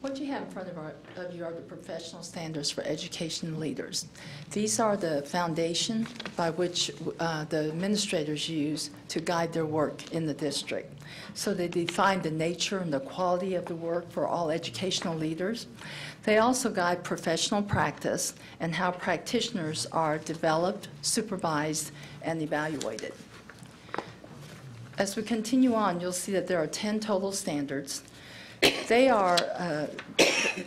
Q: What you have in front of you are the professional standards for education leaders. These are the foundation by which the administrators use to guide their work in the district. So they define the nature and the quality of the work for all educational leaders. They also guide professional practice and how practitioners are developed, supervised, and evaluated. As we continue on, you'll see that there are 10 total standards. They are,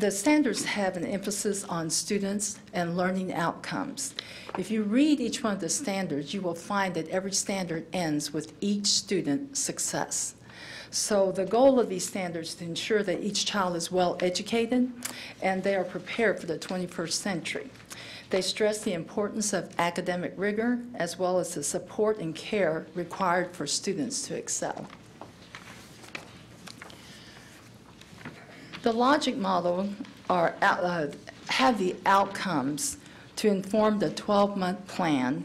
Q: the standards have an emphasis on students and learning outcomes. If you read each one of the standards, you will find that every standard ends with each student's success. So the goal of these standards is to ensure that each child is well educated and they are prepared for the 21st century. They stress the importance of academic rigor as well as the support and care required for students to excel. The logic model have the outcomes to inform the 12-month plan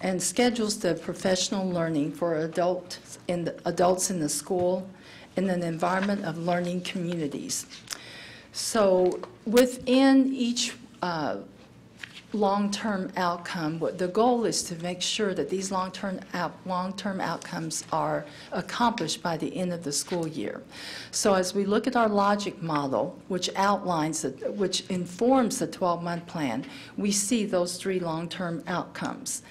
Q: and schedules the professional learning for adults in the school in an environment of learning communities. So within each long-term outcome, the goal is to make sure that these long-term outcomes are accomplished by the end of the school year. So as we look at our logic model, which informs the 12-month plan, we see those 3 long-term outcomes.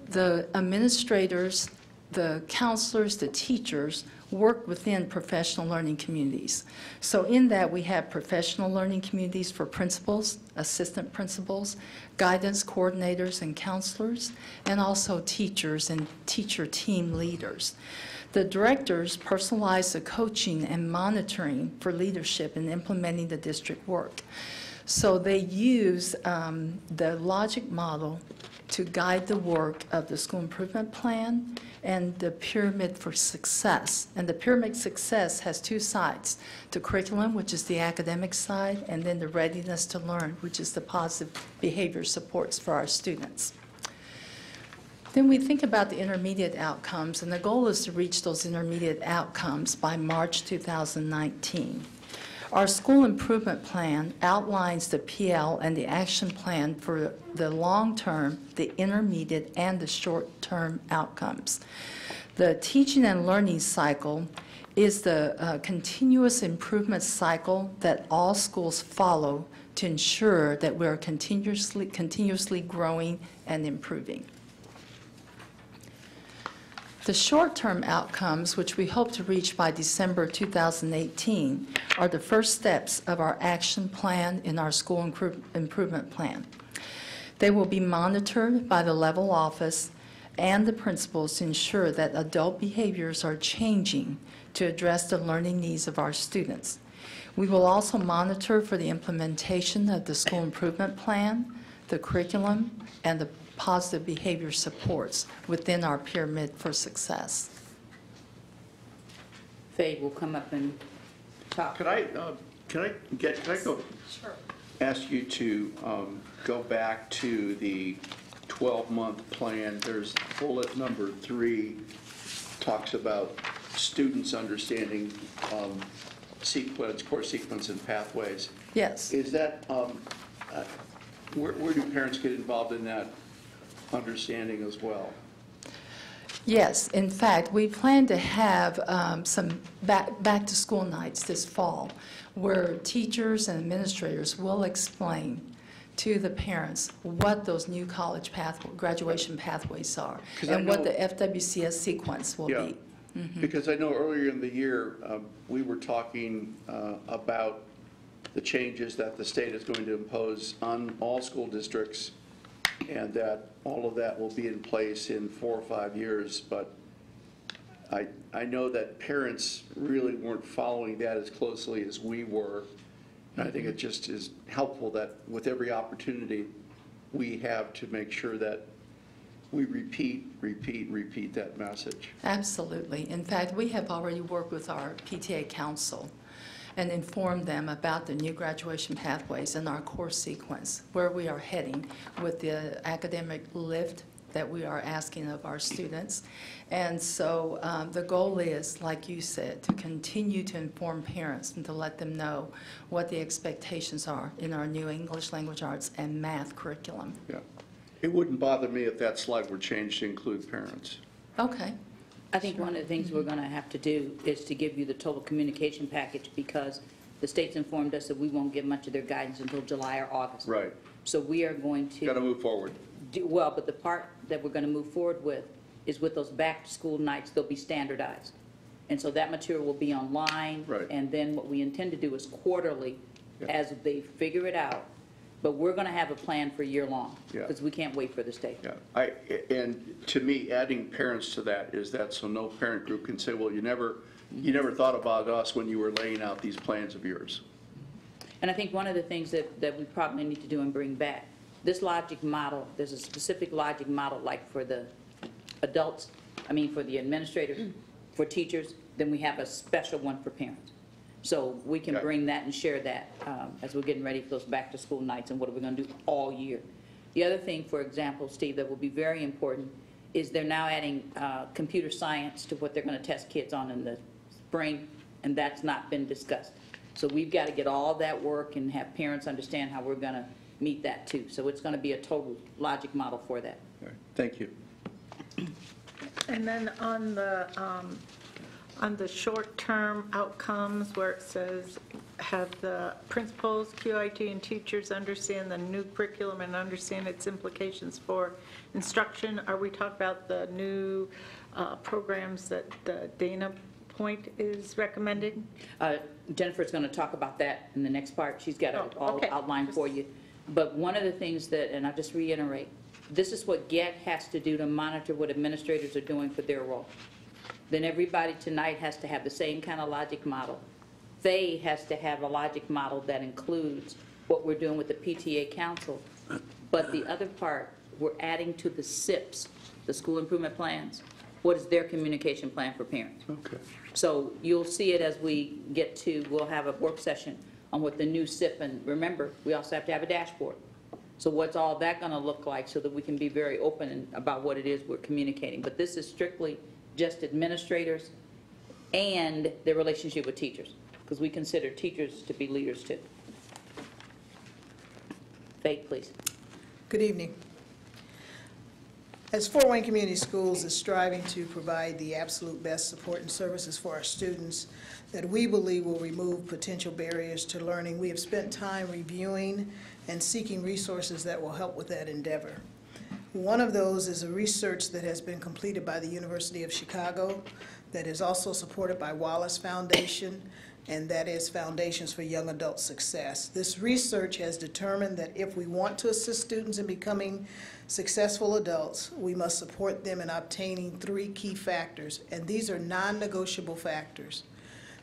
Q: The administrators, the counselors, the teachers work within professional learning communities. So in that, we have professional learning communities for principals, assistant principals, guidance coordinators and counselors, and also teachers and teacher team leaders. The directors personalize the coaching and monitoring for leadership in implementing the district work. So they use the logic model to guide the work of the school improvement plan and the pyramid for success. And the pyramid success has 2 sides: the curriculum, which is the academic side, and then the readiness to learn, which is the positive behavior supports for our students. Then we think about the intermediate outcomes, and the goal is to reach those intermediate outcomes by March 2019. Our school improvement plan outlines the PL and the action plan for the long-term, the intermediate, and the short-term outcomes. The teaching and learning cycle is the continuous improvement cycle that all schools follow to ensure that we're continuously growing and improving. The short-term outcomes, which we hope to reach by December 2018, are the first steps of our action plan in our school improvement plan. They will be monitored by the level office and the principals to ensure that adult behaviors are changing to address the learning needs of our students. We will also monitor for the implementation of the school improvement plan, the curriculum, and the positive behavior supports within our pyramid for success.
G: Faye will come up and talk.
C: Can I go ask you to go back to the 12-month plan? There's bullet number 3 talks about students understanding course sequence and pathways.
Q: Yes.
C: Is that, where do parents get involved in that understanding as well?
Q: Yes, in fact, we plan to have some back-to-school nights this fall where teachers and administrators will explain to the parents what those new college graduation pathways are and what the FWCS sequence will be.
C: Because I know earlier in the year, we were talking about the changes that the state is going to impose on all school districts, and that all of that will be in place in 4 or 5 years. But I know that parents really weren't following that as closely as we were. And I think it just is helpful that with every opportunity we have to make sure that we repeat that message.
Q: Absolutely. In fact, we have already worked with our PTA council and informed them about the new graduation pathways and our course sequence, where we are heading with the academic lift that we are asking of our students. And so the goal is, like you said, to continue to inform parents and to let them know what the expectations are in our new English language arts and math curriculum.
C: Yeah. It wouldn't bother me if that slide were changed to include parents.
Q: Okay.
G: I think one of the things we're going to have to do is to give you the total communication package, because the state's informed us that we won't get much of their guidance until July or August.
C: Right.
G: So we are going to...
C: Got to move forward.
G: Well, but the part that we're going to move forward with is with those back-to-school nights, they'll be standardized. And so that material will be online.
C: Right. And
G: then what we intend to do is quarterly, as they figure it out. But we're going to have a plan for year-long, because we can't wait for the state.
C: Yeah. And to me, adding parents to that is that so no parent group can say, well, you never thought about us when you were laying out these plans of yours.
G: And I think one of the things that we probably need to do and bring back, this logic model, there's a specific logic model like for the adults, for the administrators, for teachers, then we have a special one for parents. So we can bring that and share that as we're getting ready for those back-to-school nights and what are we going to do all year. The other thing, for example, Steve, that will be very important is they're now adding computer science to what they're going to test kids on in the spring, and that's not been discussed. So we've got to get all that work and have parents understand how we're going to meet that too. So it's going to be a total logic model for that.
C: All right. Thank you.
D: And then on the short-term outcomes where it says, have the principals, QIT, and teachers understand the new curriculum and understand its implications for instruction, are we talking about the new programs that Dana Point is recommending?
G: Jennifer's going to talk about that in the next part. She's got it all outlined for you. But one of the things that, and I'll just reiterate, this is what GET has to do to monitor what administrators are doing for their role. Then everybody tonight has to have the same kind of logic model. Faye has to have a logic model that includes what we're doing with the PTA council. But the other part, we're adding to the SIPs, the school improvement plans. What is their communication plan for parents?
C: Okay.
G: So you'll see it as we get to, we'll have a work session on what the new SIP, and remember, we also have to have a dashboard. So what's all that going to look like so that we can be very open about what it is we're communicating. But this is strictly just administrators and their relationship with teachers, because we consider teachers to be leaders too. Faith, please.
L: Good evening.
R: As Fort Wayne Community Schools is striving to provide the absolute best support and services for our students that we believe will remove potential barriers to learning, we have spent time reviewing and seeking resources that will help with that endeavor. One of those is a research that has been completed by the University of Chicago that is also supported by Wallace Foundation, and that is Foundations for Young Adult Success. This research has determined that if we want to assist students in becoming successful adults, we must support them in obtaining 3 key factors, and these are non-negotiable factors.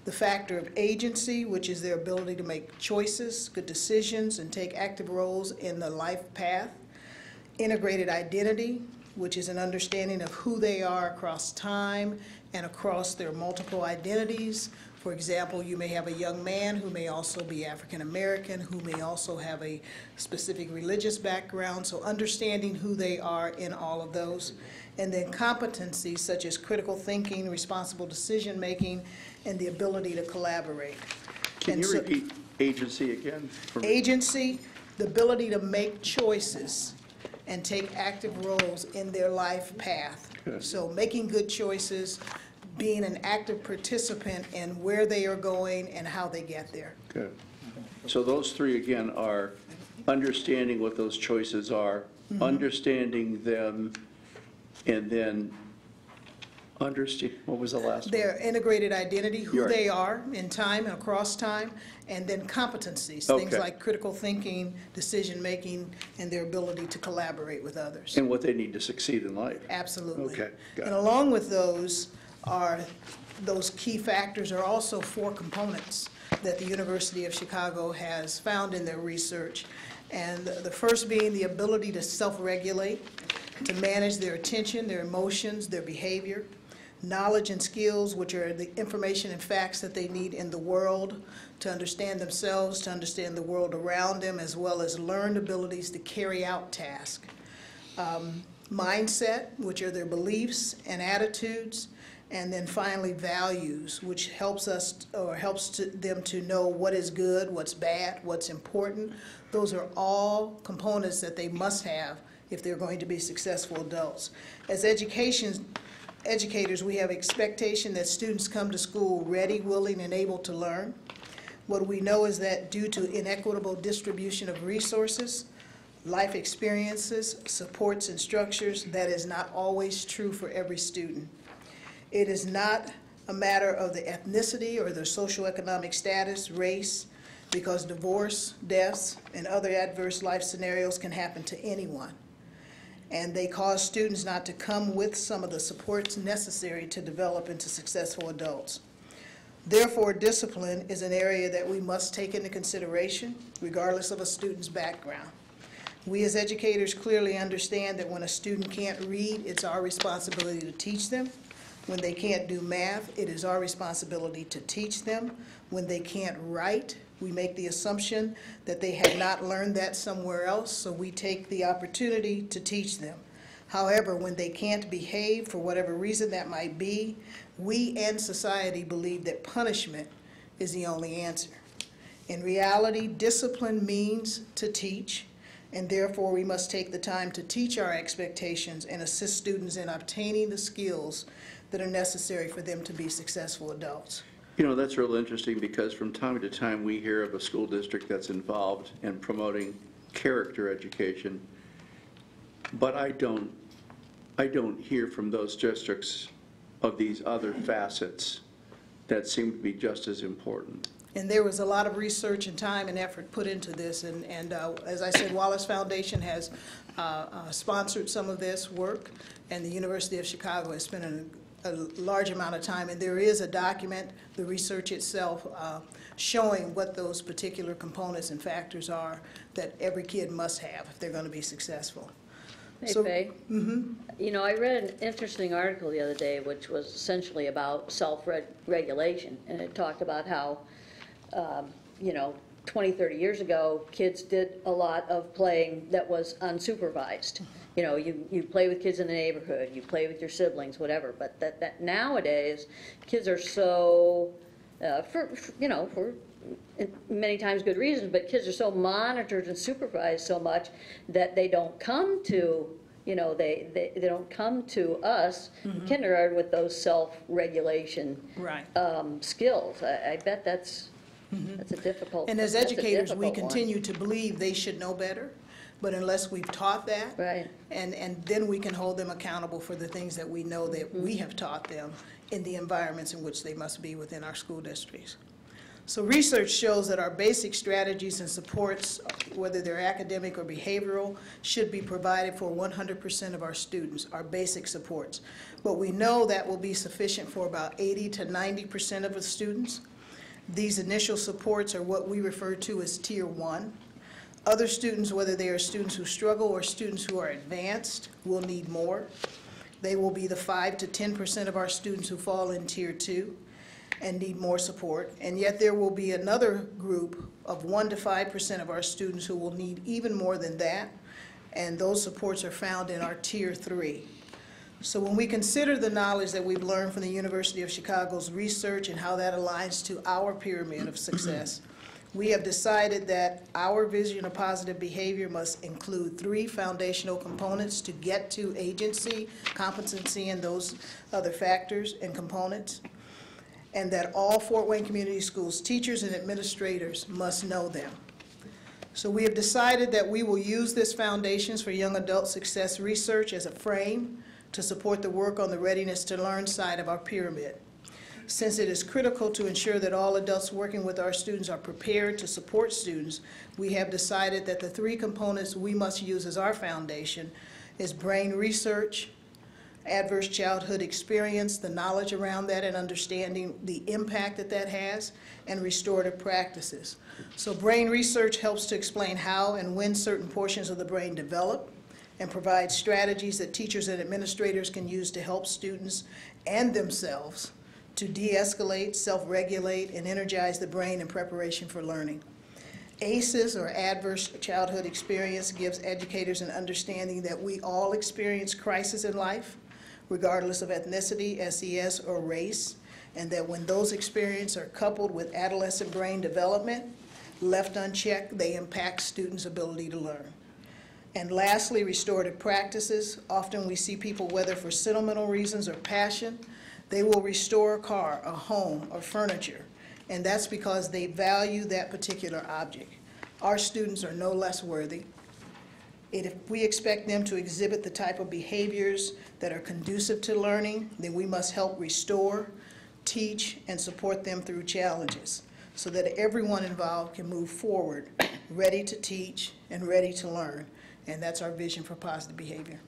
R: The factor of agency, which is their ability to make choices, good decisions, and take active roles in the life path. Integrated identity, which is an understanding of who they are across time and across their multiple identities. For example, you may have a young man who may also be African American, who may also have a specific religious background, so understanding who they are in all of those. And then competencies such as critical thinking, responsible decision making, and the ability to collaborate.
C: Can you repeat agency again?
R: Agency, the ability to make choices and take active roles in their life path.
C: Good.
R: So making good choices, being an active participant in where they are going and how they get there.
C: Good. So those 3 again are understanding what those choices are, understanding them, and then what was the last one?
R: Their integrated identity, who
C: You're right.
R: they are in time and across time, and then competencies, things
C: Okay.
R: like critical thinking, decision-making, and their ability to collaborate with others.
C: And what they need to succeed in life.
R: Absolutely.
C: Okay, got
R: And
C: it.
R: along with those key factors are also 4 components that the University of Chicago has found in their research. And the first being the ability to self-regulate, to manage their attention, their emotions, their behavior, knowledge and skills, which are the information and facts that they need in the world to understand themselves, to understand the world around them, as well as learned abilities to carry out tasks. Mindset, which are their beliefs and attitudes, and then finally values, which helps them to know what is good, what's bad, what's important. Those are all components that they must have if they're going to be successful adults. As educators, we have expectation that students come to school ready, willing, and able to learn. What we know is that due to inequitable distribution of resources, life experiences, supports, and structures, that is not always true for every student. It is not a matter of the ethnicity or their socioeconomic status, race, because divorce, deaths, and other adverse life scenarios can happen to anyone. And they cause students not to come with some of the supports necessary to develop into successful adults. Therefore, discipline is an area that we must take into consideration, regardless of a student's background. We as educators clearly understand that when a student can't read, it's our responsibility to teach them. When they can't do math, it is our responsibility to teach them. When they can't write, we make the assumption that they had not learned that somewhere else, so we take the opportunity to teach them. However, when they can't behave for whatever reason that might be, we and society believe that punishment is the only answer. In reality, discipline means to teach, and therefore we must take the time to teach our expectations and assist students in obtaining the skills that are necessary for them to be successful adults.
C: You know, that's real interesting because from time to time we hear of a school district that's involved in promoting character education, but I don't hear from those districts of these other facets that seem to be just as important.
R: And there was a lot of research and time and effort put into this, and as I said, Wallace Foundation has sponsored some of this work, and the University of Chicago has spent a large amount of time, and there is a document, the research itself, showing what those particular components and factors are that every kid must have if they're going to be successful.
A: Hey, Faye. You know, I read an interesting article the other day which was essentially about self-regulation, and it talked about how, you know, 20, 30 years ago, kids did a lot of playing that was unsupervised. You know, you play with kids in the neighborhood, you play with your siblings, whatever, but that nowadays, kids are so, for many times good reasons, but kids are so monitored and supervised so much that they don't come to you know, they don't come to us in kindergarten with those self-regulation
R: Right.
A: skills. I bet that's a difficult.
R: And as
A: that's a
R: educators, we
A: difficult one.
R: continue to believe they should know better, but unless we've taught that,
A: Right.
R: and then we can hold them accountable for the things that we know that we have taught them in the environments in which they must be within our school districts. So research shows that our basic strategies and supports, whether they're academic or behavioral, should be provided for 100% of our students, our basic supports. But we know that will be sufficient for about 80 to 90% of the students. These initial supports are what we refer to as Tier 1. Other students, whether they are students who struggle or students who are advanced, will need more. They will be the 5 to 10% of our students who fall in Tier 2 and need more support. And yet there will be another group of 1 to 5% of our students who will need even more than that, and those supports are found in our Tier 3. So when we consider the knowledge that we've learned from the University of Chicago's research and how that aligns to our pyramid of success, we have decided that our vision of positive behavior must include 3 foundational components to get to agency, competency, and those other factors and components, and that all Fort Wayne Community Schools teachers and administrators must know them. So we have decided that we will use this Foundations for Young Adult Success research as a frame to support the work on the readiness to learn side of our pyramid. Since it is critical to ensure that all adults working with our students are prepared to support students, we have decided that the 3 components we must use as our foundation is brain research, adverse childhood experience, the knowledge around that and understanding the impact that that has, and restorative practices. So brain research helps to explain how and when certain portions of the brain develop and provide strategies that teachers and administrators can use to help students and themselves to de-escalate, self-regulate, and energize the brain in preparation for learning. ACEs, or Adverse Childhood Experience, gives educators an understanding that we all experience crisis in life, regardless of ethnicity, SES, or race, and that when those experiences are coupled with adolescent brain development, left unchecked, they impact students' ability to learn. And lastly, restorative practices. Often we see people, whether for sentimental reasons or passion, they will restore a car, a home, or furniture, and that's because they value that particular object. Our students are no less worthy. If we expect them to exhibit the type of behaviors that are conducive to learning, then we must help restore, teach, and support them through challenges so that everyone involved can move forward, ready to teach and ready to learn. And that's our vision for positive behavior.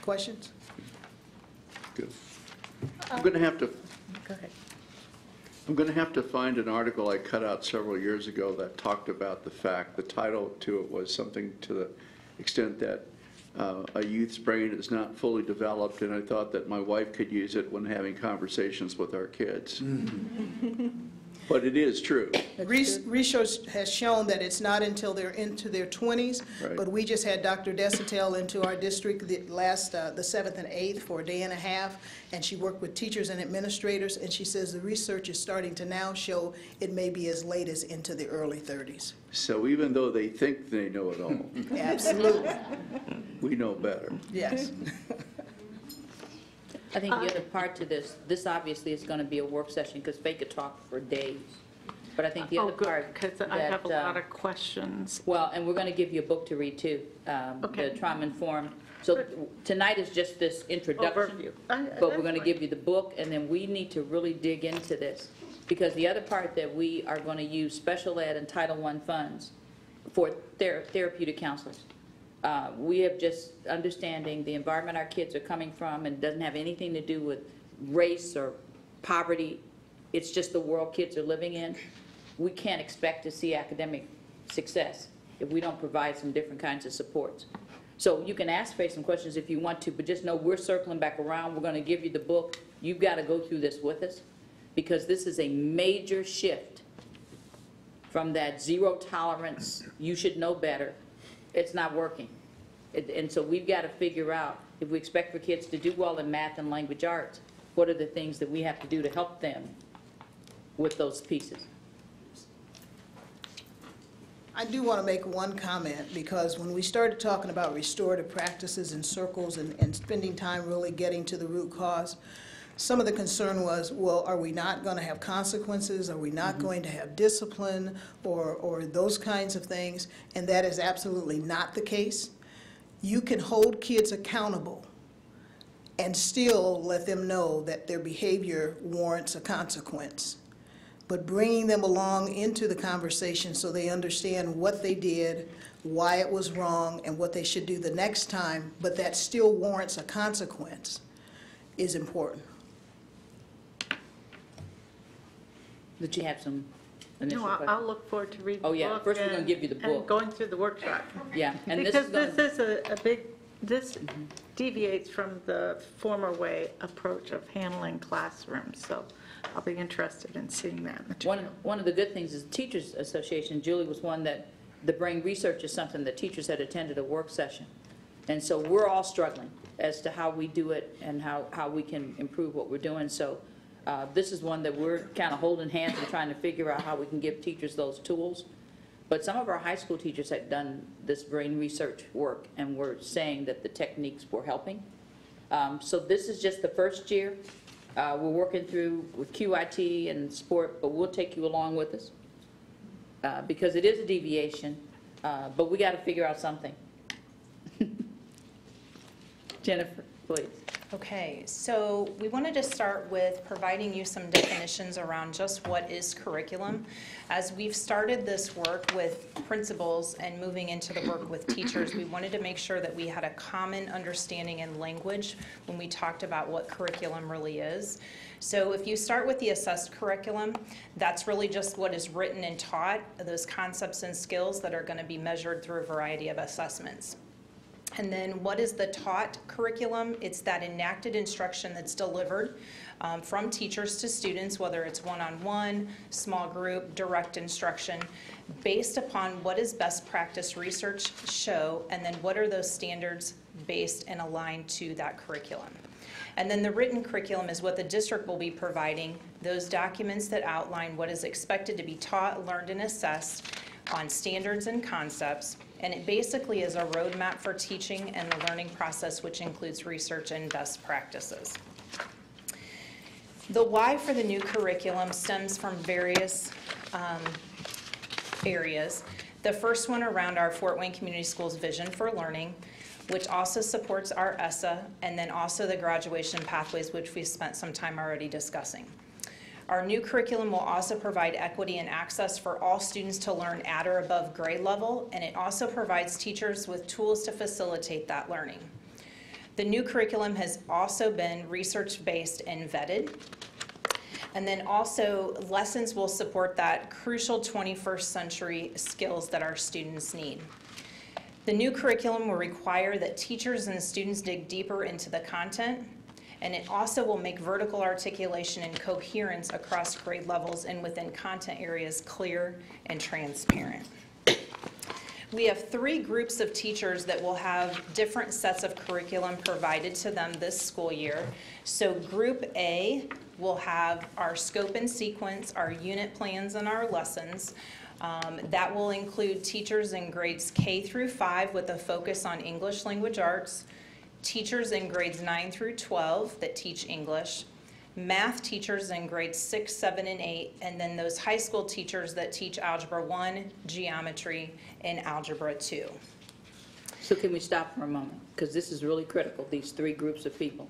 R: Questions?
C: Good. I'm going to have to
A: Go ahead.
C: I'm going to have to find an article I cut out several years ago that talked about the fact, the title to it was something to the extent that a youth's brain is not fully developed, and I thought that my wife could use it when having conversations with our kids. But it is true.
R: Research has shown that it's not until they're into their 20s,
C: Right.
R: but we just had Dr. Desatel into our district the 7th and 8th for a day and a half, and she worked with teachers and administrators, and she says the research is starting to now show it may be as late as into the early 30s.
C: So even though they think they know it all,
R: Absolutely,
C: we know better.
R: yes.
G: I think the other part to this obviously is going to be a work session because Faye could talk for days. But I think the other part
D: because I have a lot of questions.
G: Well, and we're going to give you a book to read too, the Trauma Informed. So tonight is just this introduction,
D: Overview.
G: but we're going to give you the book, and then we need to really dig into this. Because the other part that we are going to use special ed and Title I funds for therapeutic counselors. We have just understanding the environment our kids are coming from, and it doesn't have anything to do with race or poverty. It's just the world kids are living in. We can't expect to see academic success if we don't provide some different kinds of supports. So you can ask Faye some questions if you want to, but just know we're circling back around. We're going to give you the book. You've got to go through this with us because this is a major shift from that zero tolerance, you should know better. It's not working. And so we've got to figure out, if we expect for kids to do well in math and language arts, what are the things that we have to do to help them with those pieces?
R: I do want to make one comment, because when we started talking about restorative practices and circles and spending time really getting to the root cause, some of the concern was, well, are we not going to have consequences? Are we not going to have discipline or those kinds of things? And that is absolutely not the case. You can hold kids accountable and still let them know that their behavior warrants a consequence. But bringing them along into the conversation so they understand what they did, why it was wrong, and what they should do the next time, but that still warrants a consequence, is important.
G: Did you have some initial
D: No,
G: questions?
D: I'll look forward to reading the
G: Oh,
D: book.
G: yeah. First we're gonna give you the book.
D: And going through the workshop.
G: Yeah, and this
D: Because
G: is gonna-
D: this is a big, this deviates from the former way approach of handling classrooms, so I'll be interested in seeing that material.
G: One of the good things is Teachers Association, Julie was one that, the brain research is something that teachers had attended a work session. And so we're all struggling as to how we do it and how we can improve what we're doing. So this is one that we're kind of holding hands and trying to figure out how we can give teachers those tools. But some of our high school teachers had done this brain research work and were saying that the techniques were helping. So this is just the first year. We're working through with QIT and sport, but we'll take you along with us because it is a deviation, but we got to figure out something. Jennifer, please.
S: Okay, so we wanted to start with providing you some definitions around just what is curriculum. As we've started this work with principals and moving into the work with teachers, we wanted to make sure that we had a common understanding and language when we talked about what curriculum really is. So if you start with the assessed curriculum, that's really just what is written and taught, those concepts and skills that are going to be measured through a variety of assessments. And then what is the taught curriculum? It's that enacted instruction that's delivered from teachers to students, whether it's one-on-one, small group, direct instruction, based upon what does best practice research show, and then what are those standards based and aligned to that curriculum. And then the written curriculum is what the district will be providing, those documents that outline what is expected to be taught, learned, and assessed on standards and concepts. And it basically is a roadmap for teaching and the learning process, which includes research and best practices. The why for the new curriculum stems from various areas. The first one around our Fort Wayne Community Schools vision for learning, which also supports our ESSA, and then also the graduation pathways, which we've spent some time already discussing. Our new curriculum will also provide equity and access for all students to learn at or above grade level, and it also provides teachers with tools to facilitate that learning. The new curriculum has also been research-based and vetted. And then also, lessons will support that crucial 21st century skills that our students need. The new curriculum will require that teachers and students dig deeper into the content, and it also will make vertical articulation and coherence across grade levels and within content areas clear and transparent. We have 3 groups of teachers that will have different sets of curriculum provided to them this school year. So Group A will have our scope and sequence, our unit plans, and our lessons. That will include teachers in grades K through 5 with a focus on English language arts, teachers in grades 9 through 12 that teach English, math teachers in grades 6, 7, and 8, and then those high school teachers that teach Algebra 1, Geometry, and Algebra 2.
G: So can we stop for a moment? Because this is really critical, these 3 groups of people.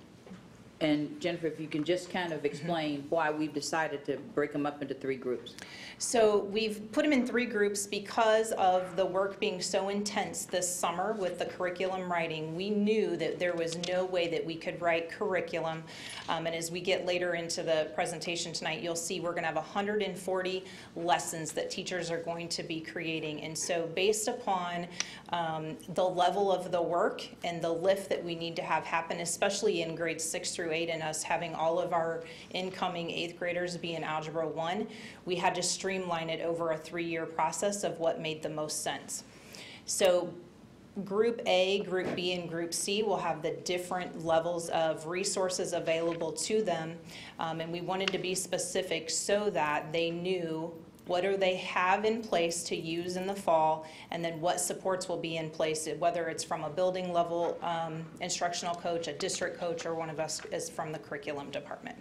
G: And Jennifer, if you can just kind of explain why we've decided to break them up into 3 groups.
S: So we've put them in 3 groups because of the work being so intense this summer with the curriculum writing. We knew that there was no way that we could write curriculum. And as we get later into the presentation tonight, you'll see we're going to have 140 lessons that teachers are going to be creating. And so based upon the level of the work and the lift that we need to have happen, especially in grades 6 through 8, and us having all of our incoming 8th graders be in Algebra 1, we had to streamline it over a 3-year process of what made the most sense. So Group A, Group B, and Group C will have the different levels of resources available to them, and we wanted to be specific so that they knew what do they have in place to use in the fall, and then what supports will be in place, whether it's from a building level instructional coach, a district coach, or one of us is from the curriculum department.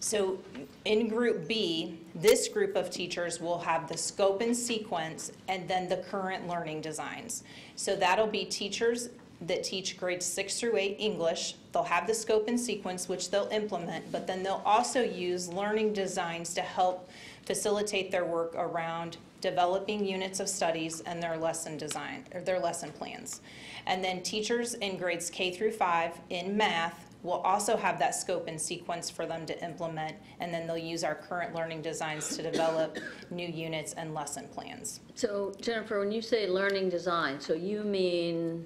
S: So in Group B, this group of teachers will have the scope and sequence and then the current learning designs. So that'll be teachers that teach grades 6 through 8 English. They'll have the scope and sequence, which they'll implement, but then they'll also use learning designs to help facilitate their work around developing units of studies and their lesson design, or their lesson plans. And then teachers in grades K through 5 in math will also have that scope and sequence for them to implement, and then they'll use our current learning designs to develop new units and lesson plans.
A: So Jennifer, when you say learning design, so you mean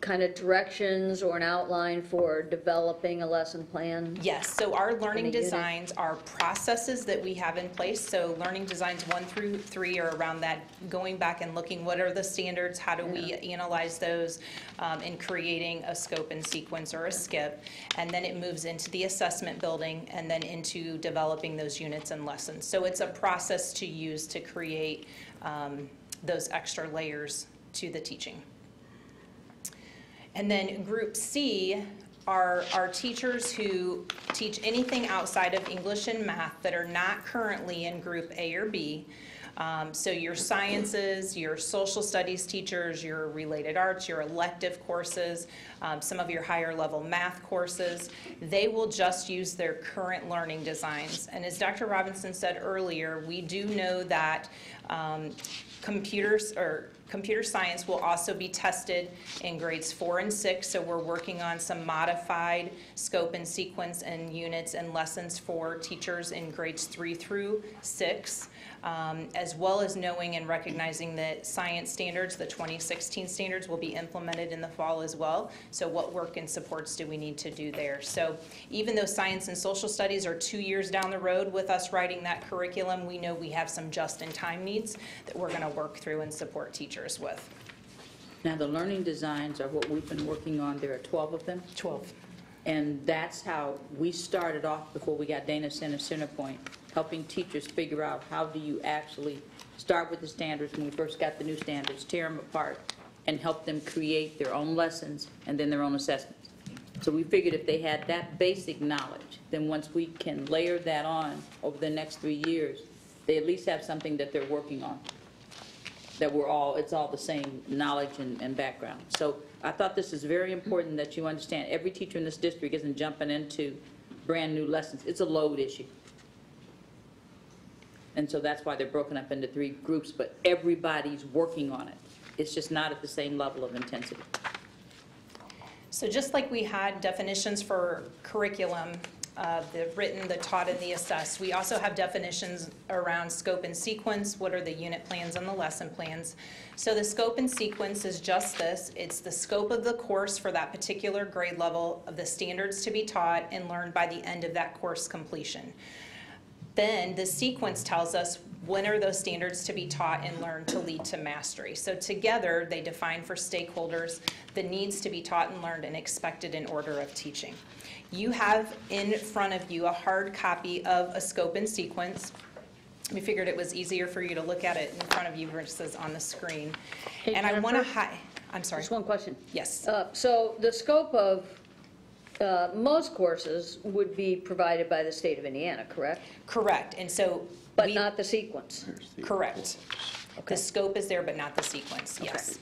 A: kind of directions or an outline for developing a lesson plan?
S: Yes, so our learning
A: unit?
S: designs are processes that we have in place. So learning designs 1 through 3 are around that, going back and looking what are the standards, how do we analyze those in creating a scope and sequence or a skip, and then it moves into the assessment building and then into developing those units and lessons. So it's a process to use to create those extra layers to the teaching. And then Group C are teachers who teach anything outside of English and math that are not currently in Group A or B. So your sciences, your social studies teachers, your related arts, your elective courses, some of your higher level math courses, they will just use their current learning designs. And as Dr. Robinson said earlier, we do know that computer science will also be tested in grades 4 and 6, so we're working on some modified scope and sequence and units and lessons for teachers in grades 3 through 6, as well as knowing and recognizing that science standards, the 2016 standards, will be implemented in the fall as well. So what work and supports do we need to do there? So even though science and social studies are 2 years down the road with us writing that curriculum, we know we have some just-in-time needs that we're going to work through and support teachers with.
G: Now, the learning designs are what we've been working on. There are 12 of them?
S: 12.
G: And that's how we started off before we got Dana Centerpoint, helping teachers figure out how do you actually start with the standards when we first got the new standards, tear them apart, and help them create their own lessons and then their own assessments. So we figured if they had that basic knowledge, then once we can layer that on over the next 3 years, they at least have something that they're working on. That it's all the same knowledge and background. So I thought this is very important that you understand every teacher in this district isn't jumping into brand new lessons. It's a load issue. And so that's why they're broken up into 3 groups, but everybody's working on it. It's just not at the same level of intensity.
S: So just like we had definitions for curriculum, the written, the taught, and the assessed, we also have definitions around scope and sequence. What are the unit plans and the lesson plans? So the scope and sequence is just this. It's the scope of the course for that particular grade level, of the standards to be taught and learned by the end of that course completion. Then the sequence tells us when are those standards to be taught and learned to lead to mastery. So together they define for stakeholders the needs to be taught and learned and expected in order of teaching. You have in front of you a hard copy of a scope and sequence. We figured it was easier for you to look at it in front of you versus on the screen.
A: Hey,
S: and I want to
A: Jennifer?
S: I'm sorry.
A: Just one question.
S: Yes.
A: So the scope of most courses would be provided by the state of Indiana, correct?
S: Correct. And so
A: But not the sequence?
S: Correct. The scope is there, but not the sequence, yes.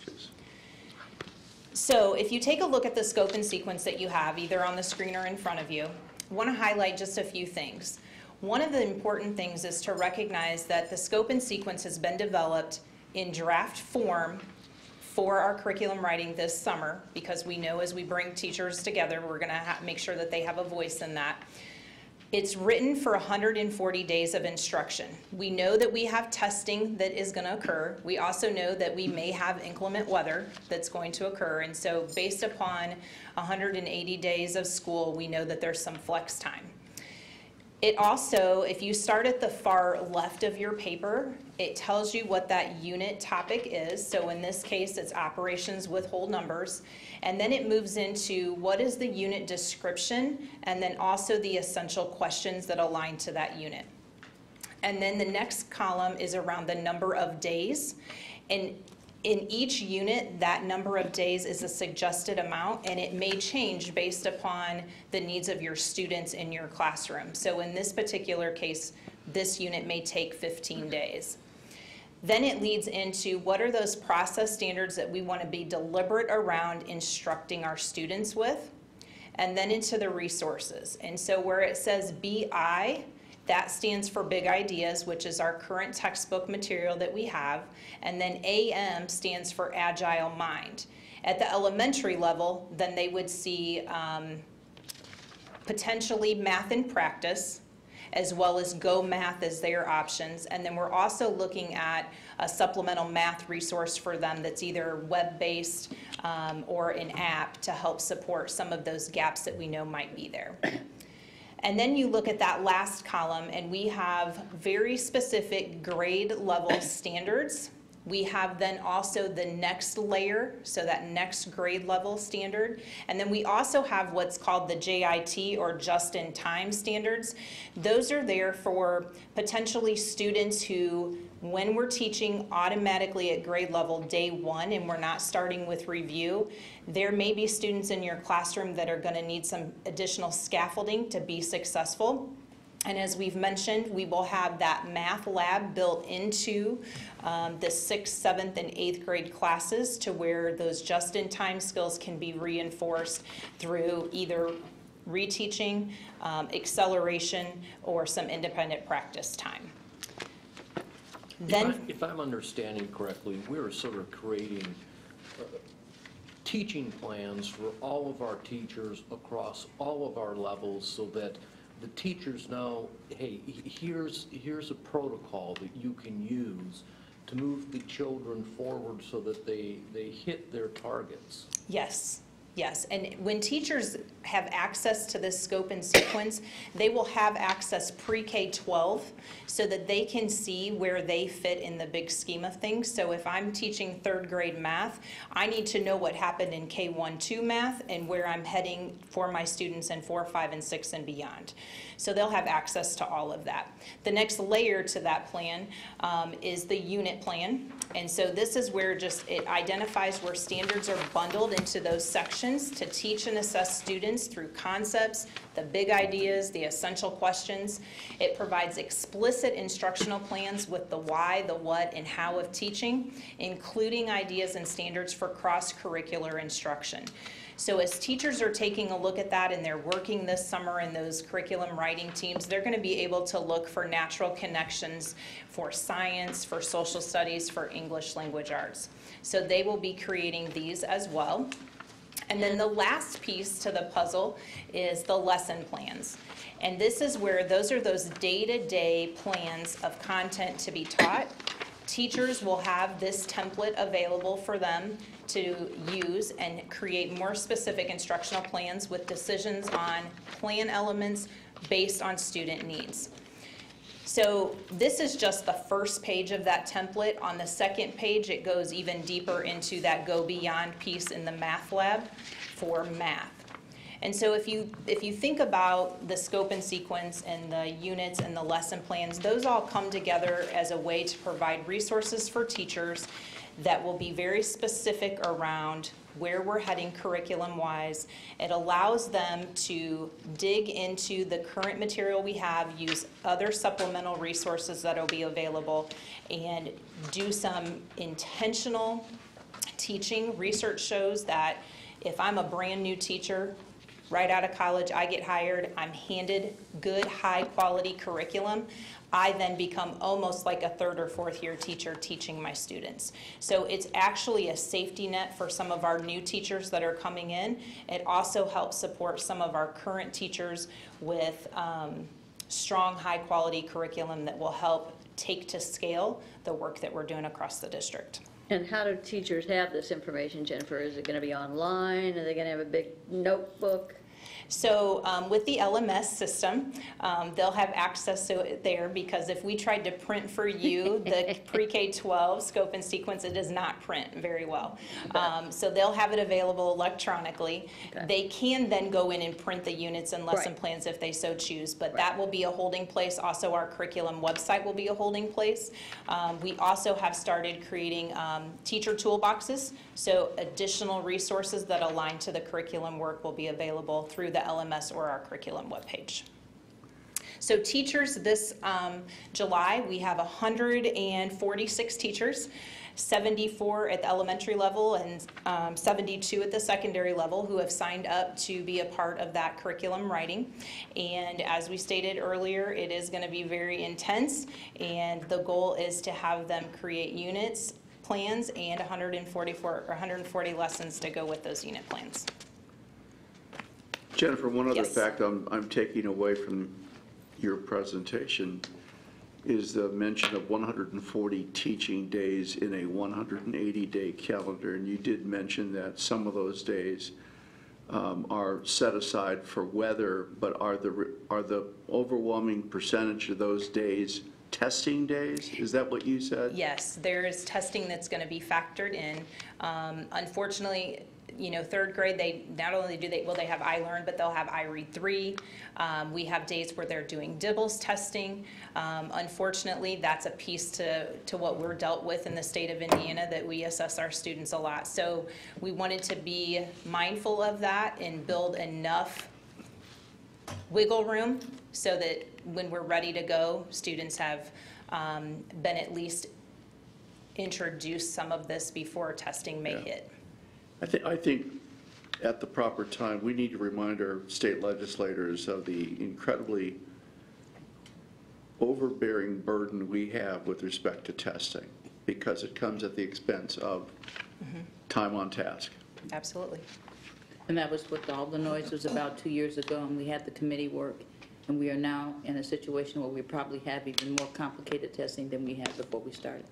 S: So if you take a look at the scope and sequence that you have, either on the screen or in front of you, I want to highlight just a few things. One of the important things is to recognize that the scope and sequence has been developed in draft form for our curriculum writing this summer, because we know as we bring teachers together, we're going to make sure that they have a voice in that. It's written for 140 days of instruction. We know that we have testing that is going to occur. We also know that we may have inclement weather that's going to occur. And so based upon 180 days of school, we know that there's some flex time. It also, if you start at the far left of your paper, it tells you what that unit topic is. So in this case, it's operations with whole numbers. And then it moves into what is the unit description, and then also the essential questions that align to that unit. And then the next column is around the number of days. And in each unit, that number of days is a suggested amount, and it may change based upon the needs of your students in your classroom. So in this particular case, this unit may take 15 days. Then it leads into what are those process standards that we want to be deliberate around instructing our students with, and then into the resources. And so where it says BI, that stands for Big Ideas, which is our current textbook material that we have. And then AM stands for Agile Mind. At the elementary level, then they would see potentially math in practice, as well as Go Math as their options. And then we're also looking at a supplemental math resource for them that's either web-based or an app to help support some of those gaps that we know might be there. And then you look at that last column, and we have very specific grade level standards. We have then also the next layer, so that next grade level standard. And then we also have what's called the JIT, or just-in-time standards. Those are there for potentially students who, when we're teaching automatically at grade level day 1 and we're not starting with review, there may be students in your classroom that are going to need some additional scaffolding to be successful. And as we've mentioned, we will have that math lab built into the 6th, 7th, and 8th grade classes, to where those just-in-time skills can be reinforced through either reteaching, acceleration, or some independent practice time. Then,
H: if I'm understanding correctly, we're sort of creating teaching plans for all of our teachers across all of our levels, so that the teachers know, hey, here's a protocol that you can use to move the children forward so that they hit their targets.
S: yes. Yes, and when teachers have access to this scope and sequence, they will have access pre-K-12 so that they can see where they fit in the big scheme of things. So if I'm teaching 3rd grade math, I need to know what happened in K-1-2 math and where I'm heading for my students in 4, 5, and 6 and beyond. So they'll have access to all of that. The next layer to that plan is the unit plan. And so this is where it identifies where standards are bundled into those sections to teach and assess students through concepts, the big ideas, the essential questions. It provides explicit instructional plans with the why, the what, and how of teaching, including ideas and standards for cross-curricular instruction. So as teachers are taking a look at that and they're working this summer in those curriculum writing teams, they're going to be able to look for natural connections for science, for social studies, for English language arts. So they will be creating these as well. And then the last piece to the puzzle is the lesson plans. And this is where those are those day-to-day plans of content to be taught. Teachers will have this template available for them to use and create more specific instructional plans with decisions on plan elements based on student needs. So this is just the first page of that template. On the second page, it goes even deeper into that go beyond piece in the math lab for math. And so if you think about the scope and sequence and the units and the lesson plans, those all come together as a way to provide resources for teachers that will be very specific around where we're heading curriculum-wise. It allows them to dig into the current material we have, use other supplemental resources that will be available, and do some intentional teaching. Research shows that if I'm a brand new teacher, right out of college, I get hired, I'm handed good, high-quality curriculum, I then become almost like a 3rd or 4th year teacher teaching my students. So it's actually a safety net for some of our new teachers that are coming in. It also helps support some of our current teachers with strong, high-quality curriculum that will help take to scale the work that we're doing across the district.
A: And how do teachers have this information, Jennifer? Is it going to be online? Are they going to have a big notebook?
S: So with the LMS system, they'll have access to it there, because if we tried to print for you the pre-K-12 scope and sequence, it does not print very well. So they'll have it available electronically.
A: Okay.
S: They can then go in and print the units and lesson
A: Right.
S: plans if they so choose, but that will be a holding place. Also, our curriculum website will be a holding place. We also have started creating teacher toolboxes, so additional resources that align to the curriculum work will be available through the LMS or our curriculum webpage. So teachers, this July, we have 146 teachers, 74 at the elementary level and 72 at the secondary level, who have signed up to be a part of that curriculum writing. And as we stated earlier, it is going to be very intense, and the goal is to have them create units, plans, and 140 lessons to go with those unit plans.
C: Jennifer, one other
S: Yes.
C: fact I'm taking away from your presentation is the mention of 140 teaching days in a 180-day calendar, and you did mention that some of those days are set aside for weather, but are the overwhelming percentage of those days testing days? Is that what you said?
S: Yes, there is testing that's going to be factored in. Unfortunately, you know, third grade, they not only do they have iLearn, but they'll have iRead 3. We have days where they're doing DIBELS testing. Unfortunately, that's a piece to what we're dealt with in the state of Indiana, that we assess our students a lot. So we wanted to be mindful of that and build enough wiggle room so that when we're ready to go, students have been at least introduced some of this before testing may hit.
C: I think at the proper time, we need to remind our state legislators of the incredibly overbearing burden we have with respect to testing, because it comes at the expense of time on task.
S: Absolutely.
G: And that was what all the noise was about 2 years ago, and we had the committee work, and we are now in a situation where we probably have even more complicated testing than we had before we started.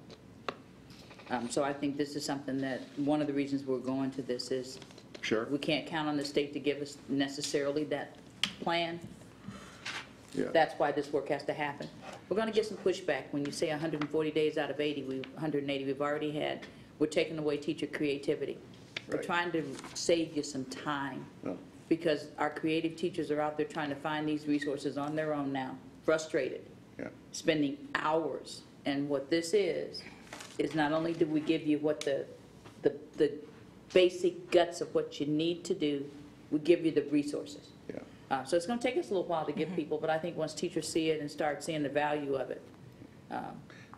G: So I think this is something that, one of the reasons we're going to this is
C: Sure.
G: we can't count on the state to give us necessarily that plan.
C: Yeah.
G: That's why this work has to happen. We're going to get some pushback. When you say 140 days out of 180 we've already had, we're taking away teacher creativity. We're
C: Right.
G: trying to save you some time, because our creative teachers are out there trying to find these resources on their own now, frustrated, spending hours. And what this is not only do we give you what the basic guts of what you need to do, we give you the resources. So it's going to take us a little while to give people, but I think once teachers see it and start seeing the value of it,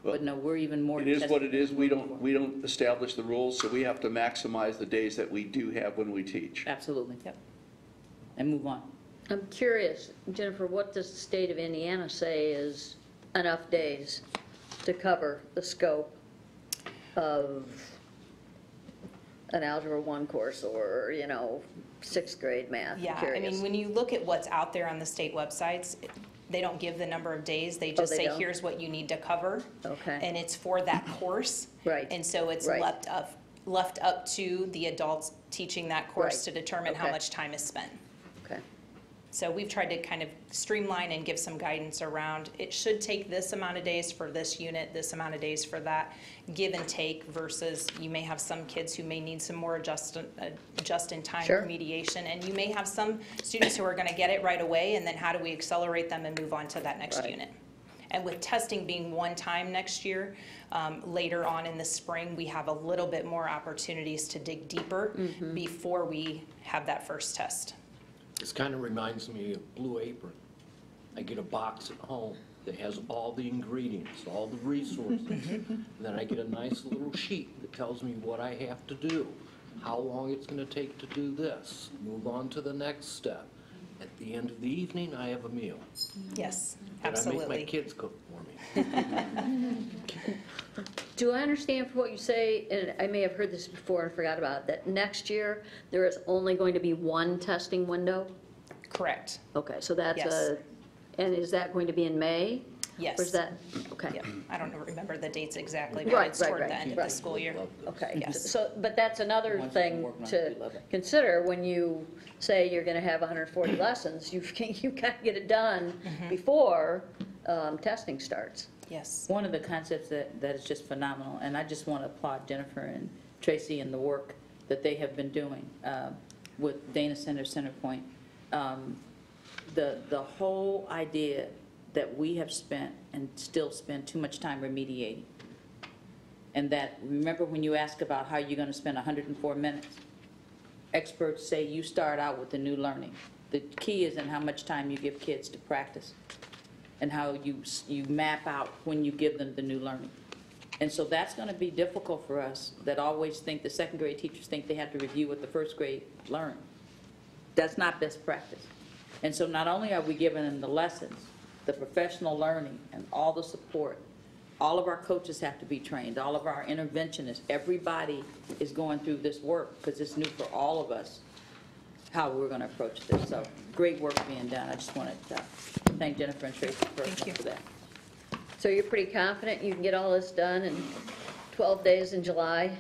G: but no, we're even more.
C: It is what it is. We don't establish the rules, so we have to maximize the days that we do have when we teach.
G: Absolutely. Yep. And move on.
A: I'm curious, Jennifer, what does the state of Indiana say is enough days to cover the scope of an Algebra 1 course or, you know, 6th grade math?
S: Yeah,
A: I'm
S: I mean, when you look at what's out there on the state websites, they don't give the number of days. They just
A: they
S: say,
A: don't?
S: here's what you need to cover.
A: Okay.
S: And it's for that course.
A: Right.
S: And so it's
A: Right.
S: left up to the adults teaching that course
A: Right.
S: to determine how
A: Okay.
S: much time is spent.
A: Okay.
S: So we've tried to kind of streamline and give some guidance around, it should take this amount of days for this unit, this amount of days for that, give and take, versus you may have some kids who may need some more just-in-time
A: Sure.
S: remediation, and you may have some students who are going to get it right away, and then how do we accelerate them and move on to that next
A: Right.
S: unit? And with testing being one time next year, later on in the spring, we have a little bit more opportunities to dig deeper before we have that first test.
H: This kind of reminds me of Blue Apron. I get a box at home that has all the ingredients, all the resources. And then I get a nice little sheet that tells me what I have to do, how long it's going to take to do this, move on to the next step. At the end of the evening, I have a meal.
S: Yes,
H: that
S: absolutely.
H: I make my kids cook for me.
A: Do I understand from what you say, and I may have heard this before and forgot about it, that next year there is only going to be one testing window?
S: Correct.
A: Okay, so that's
S: Yes.
A: and is that going to be in May?
S: Yes.
A: Or is that, okay.
S: Yep. I don't remember the dates exactly, but
A: Right,
S: it's
A: right,
S: toward
A: right,
S: the end of
A: right.
S: the school year.
A: Okay,
S: Yes.
A: so, but that's another thing to consider when you say you're gonna have 140 lessons, you've got to get it done before testing starts.
S: Yes.
G: One of the concepts that is just phenomenal, and I just want to applaud Jennifer and Tracy and the work that they have been doing with Dana Center, Centerpoint. The whole idea that we have spent and still spend too much time remediating. And that, remember when you ask about how you're going to spend 104 minutes? Experts say you start out with the new learning. The key is in how much time you give kids to practice and how you map out when you give them the new learning. And so that's going to be difficult for us that always think the second grade teachers think they have to review what the first grade learned. That's not best practice. And so not only are we giving them the lessons, the professional learning and all the support, all of our coaches have to be trained, all of our interventionists, everybody is going through this work because it's new for all of us how we're going to approach this. So great work being done. I just wanted to thank Jennifer and Tracy for that.
A: So you're pretty confident you can get all this done in 12 days in July?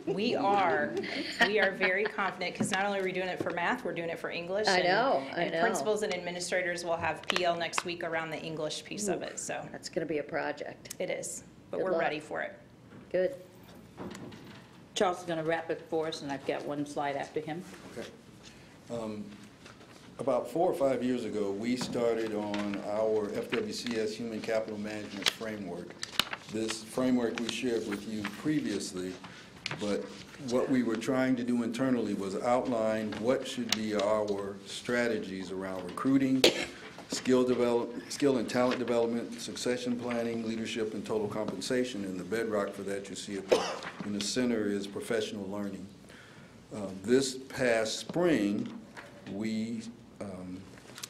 S: We are very confident because not only are we doing it for math, we're doing it for English.
A: I know.
S: And principals and administrators will have PL next week around the English piece of it, so.
A: That's going to be a project.
S: It is, but
A: Good
S: we're
A: luck.
S: ready for it.
A: Good.
G: Charles is going to wrap it for us, and I've got one slide after him.
T: Okay. About 4 or 5 years ago, we started on our FWCS Human Capital Management Framework. This framework we shared with you previously, but what we were trying to do internally was outline what should be our strategies around recruiting, skill and talent development, succession planning, leadership, and total compensation. And the bedrock for that, you see it in the center, is professional learning. This past spring, we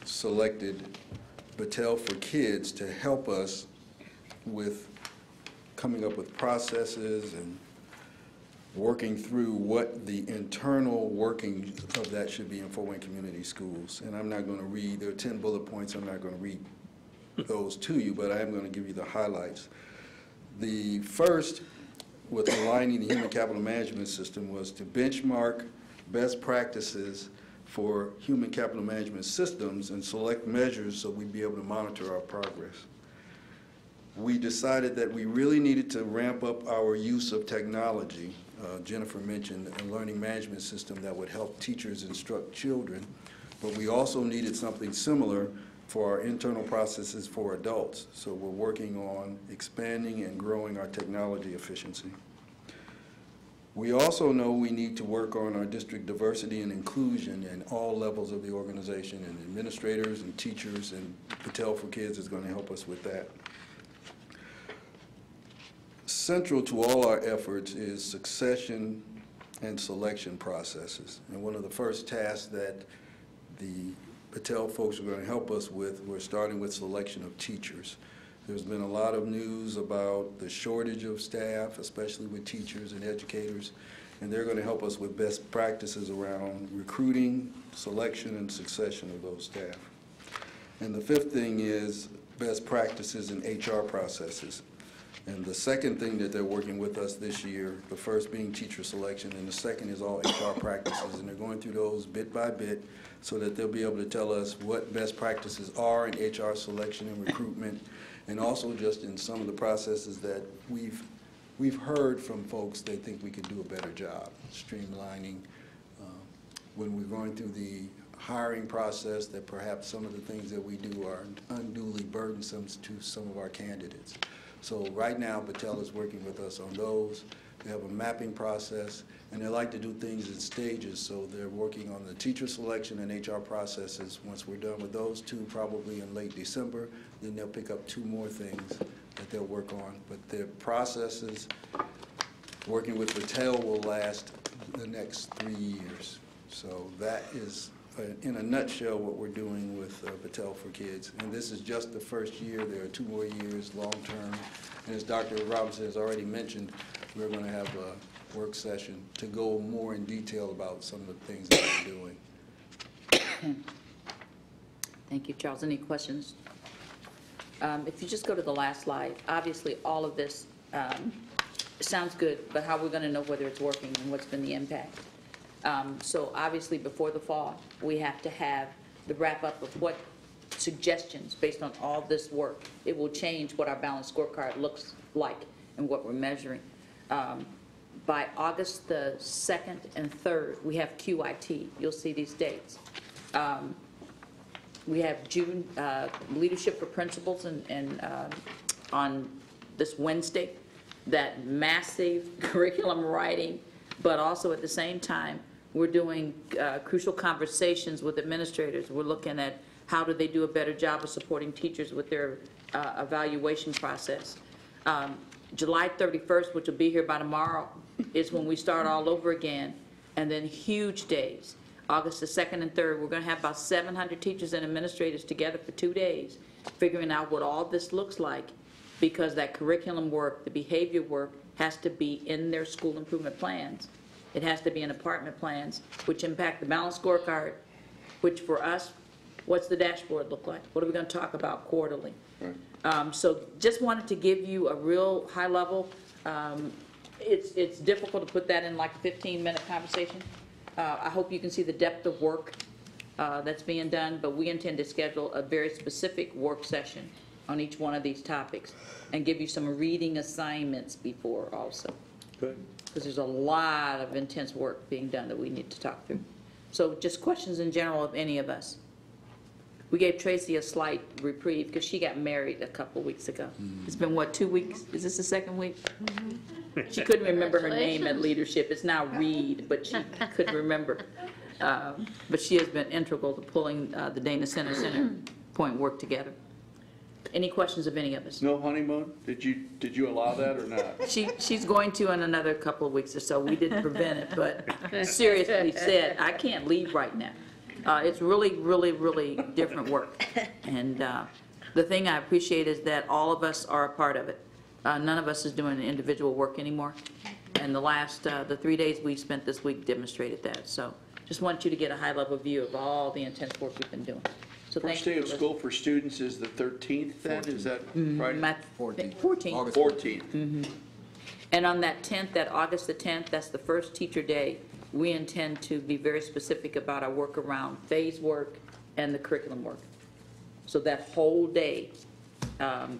T: selected Battelle for Kids to help us with coming up with processes and working through what the internal working of that should be in Fort Wayne Community Schools. And I'm not going to read, there are 10 bullet points, I'm not going to read those to you, but I am going to give you the highlights. The first, with aligning the human capital management system, was to benchmark best practices for human capital management systems and select measures so we'd be able to monitor our progress. We decided that we really needed to ramp up our use of technology. Jennifer mentioned a learning management system that would help teachers instruct children, but we also needed something similar for our internal processes for adults. So we're working on expanding and growing our technology efficiency. We also know we need to work on our district diversity and inclusion in all levels of the organization, and administrators and teachers, and Battelle for Kids is going to help us with that. Central to all our efforts is succession and selection processes. And one of the first tasks that the Battelle folks are going to help us with, we're starting with selection of teachers. There's been a lot of news about the shortage of staff, especially with teachers and educators, and they're going to help us with best practices around recruiting, selection, and succession of those staff. And the fifth thing is best practices in HR processes. And the second thing that they're working with us this year, the first being teacher selection, and the second is all HR practices. And they're going through those bit by bit so that they'll be able to tell us what best practices are in HR selection and recruitment, and also just in some of the processes that we've heard from folks they think we could do a better job, streamlining. When we're going through the hiring process, that perhaps some of the things that we do are unduly burdensome to some of our candidates. So right now, Battelle is working with us on those. They have a mapping process, and they like to do things in stages, so they're working on the teacher selection and HR processes. Once we're done with those two, probably in late December, then they'll pick up 2 more things that they'll work on. But their processes, working with Battelle, will last the next 3 years. So that is, in a nutshell, what we're doing with Battelle for Kids. And this is just the first year. There are 2 more years long-term. And as Dr. Robinson has already mentioned, we're going to have a work session to go more in detail about some of the things that we're doing.
G: Thank you, Charles. Any questions? If you just go to the last slide, obviously all of this sounds good, but how we're going to know whether it's working and what's been the impact. So obviously before the fall, we have to have the wrap up of what suggestions based on all this work. It will change what our balanced scorecard looks like and what we're measuring. By August the 2nd and 3rd, we have QIT. You'll see these dates. We have June Leadership for Principals and on this Wednesday, that massive curriculum writing, but also at the same time, we're doing crucial conversations with administrators. We're looking at how do they do a better job of supporting teachers with their evaluation process. July 31st, which will be here by tomorrow, is when we start all over again, and then huge days. August the 2nd and 3rd, we're going to have about 700 teachers and administrators together for 2 days, figuring out what all this looks like, because that curriculum work, the behavior work, has to be in their school improvement plans. It has to be in department plans, which impact the balanced scorecard, which for us, what's the dashboard look like? What are we going to talk about quarterly? So just wanted to give you a real high level. It's difficult to put that in like a 15-minute conversation. I hope you can see the depth of work that's being done, but we intend to schedule a very specific work session on each one of these topics and give you some reading assignments before also.
C: Good.
G: Because there's a lot of intense work being done that we need to talk through. So just questions in general of any of us. We gave Tracy a slight reprieve because she got married a couple weeks ago. It's been, what, 2 weeks? Is this the second week? She couldn't remember her name at leadership. It's now Reed, but she couldn't remember. But she has been integral to pulling the Dana Center Point work together. Any questions of any of us?
C: No honeymoon? Did you allow that or not?
G: She's going to in another couple of weeks or so. We didn't prevent it, but seriously said, I can't leave right now. It's really, really, really different work. And the thing I appreciate is that all of us are a part of it. None of us is doing individual work anymore. And the 3 days we spent this week demonstrated that. So just want you to get a high-level view of all the intense work we've been doing. So
C: First day of school for students is the 13th then, is that right?
G: 14th.
C: August 14th.
G: Mm-hmm. And on that 10th, that August the 10th, that's the first teacher day, we intend to be very specific about our work around phase work and the curriculum work. So that whole day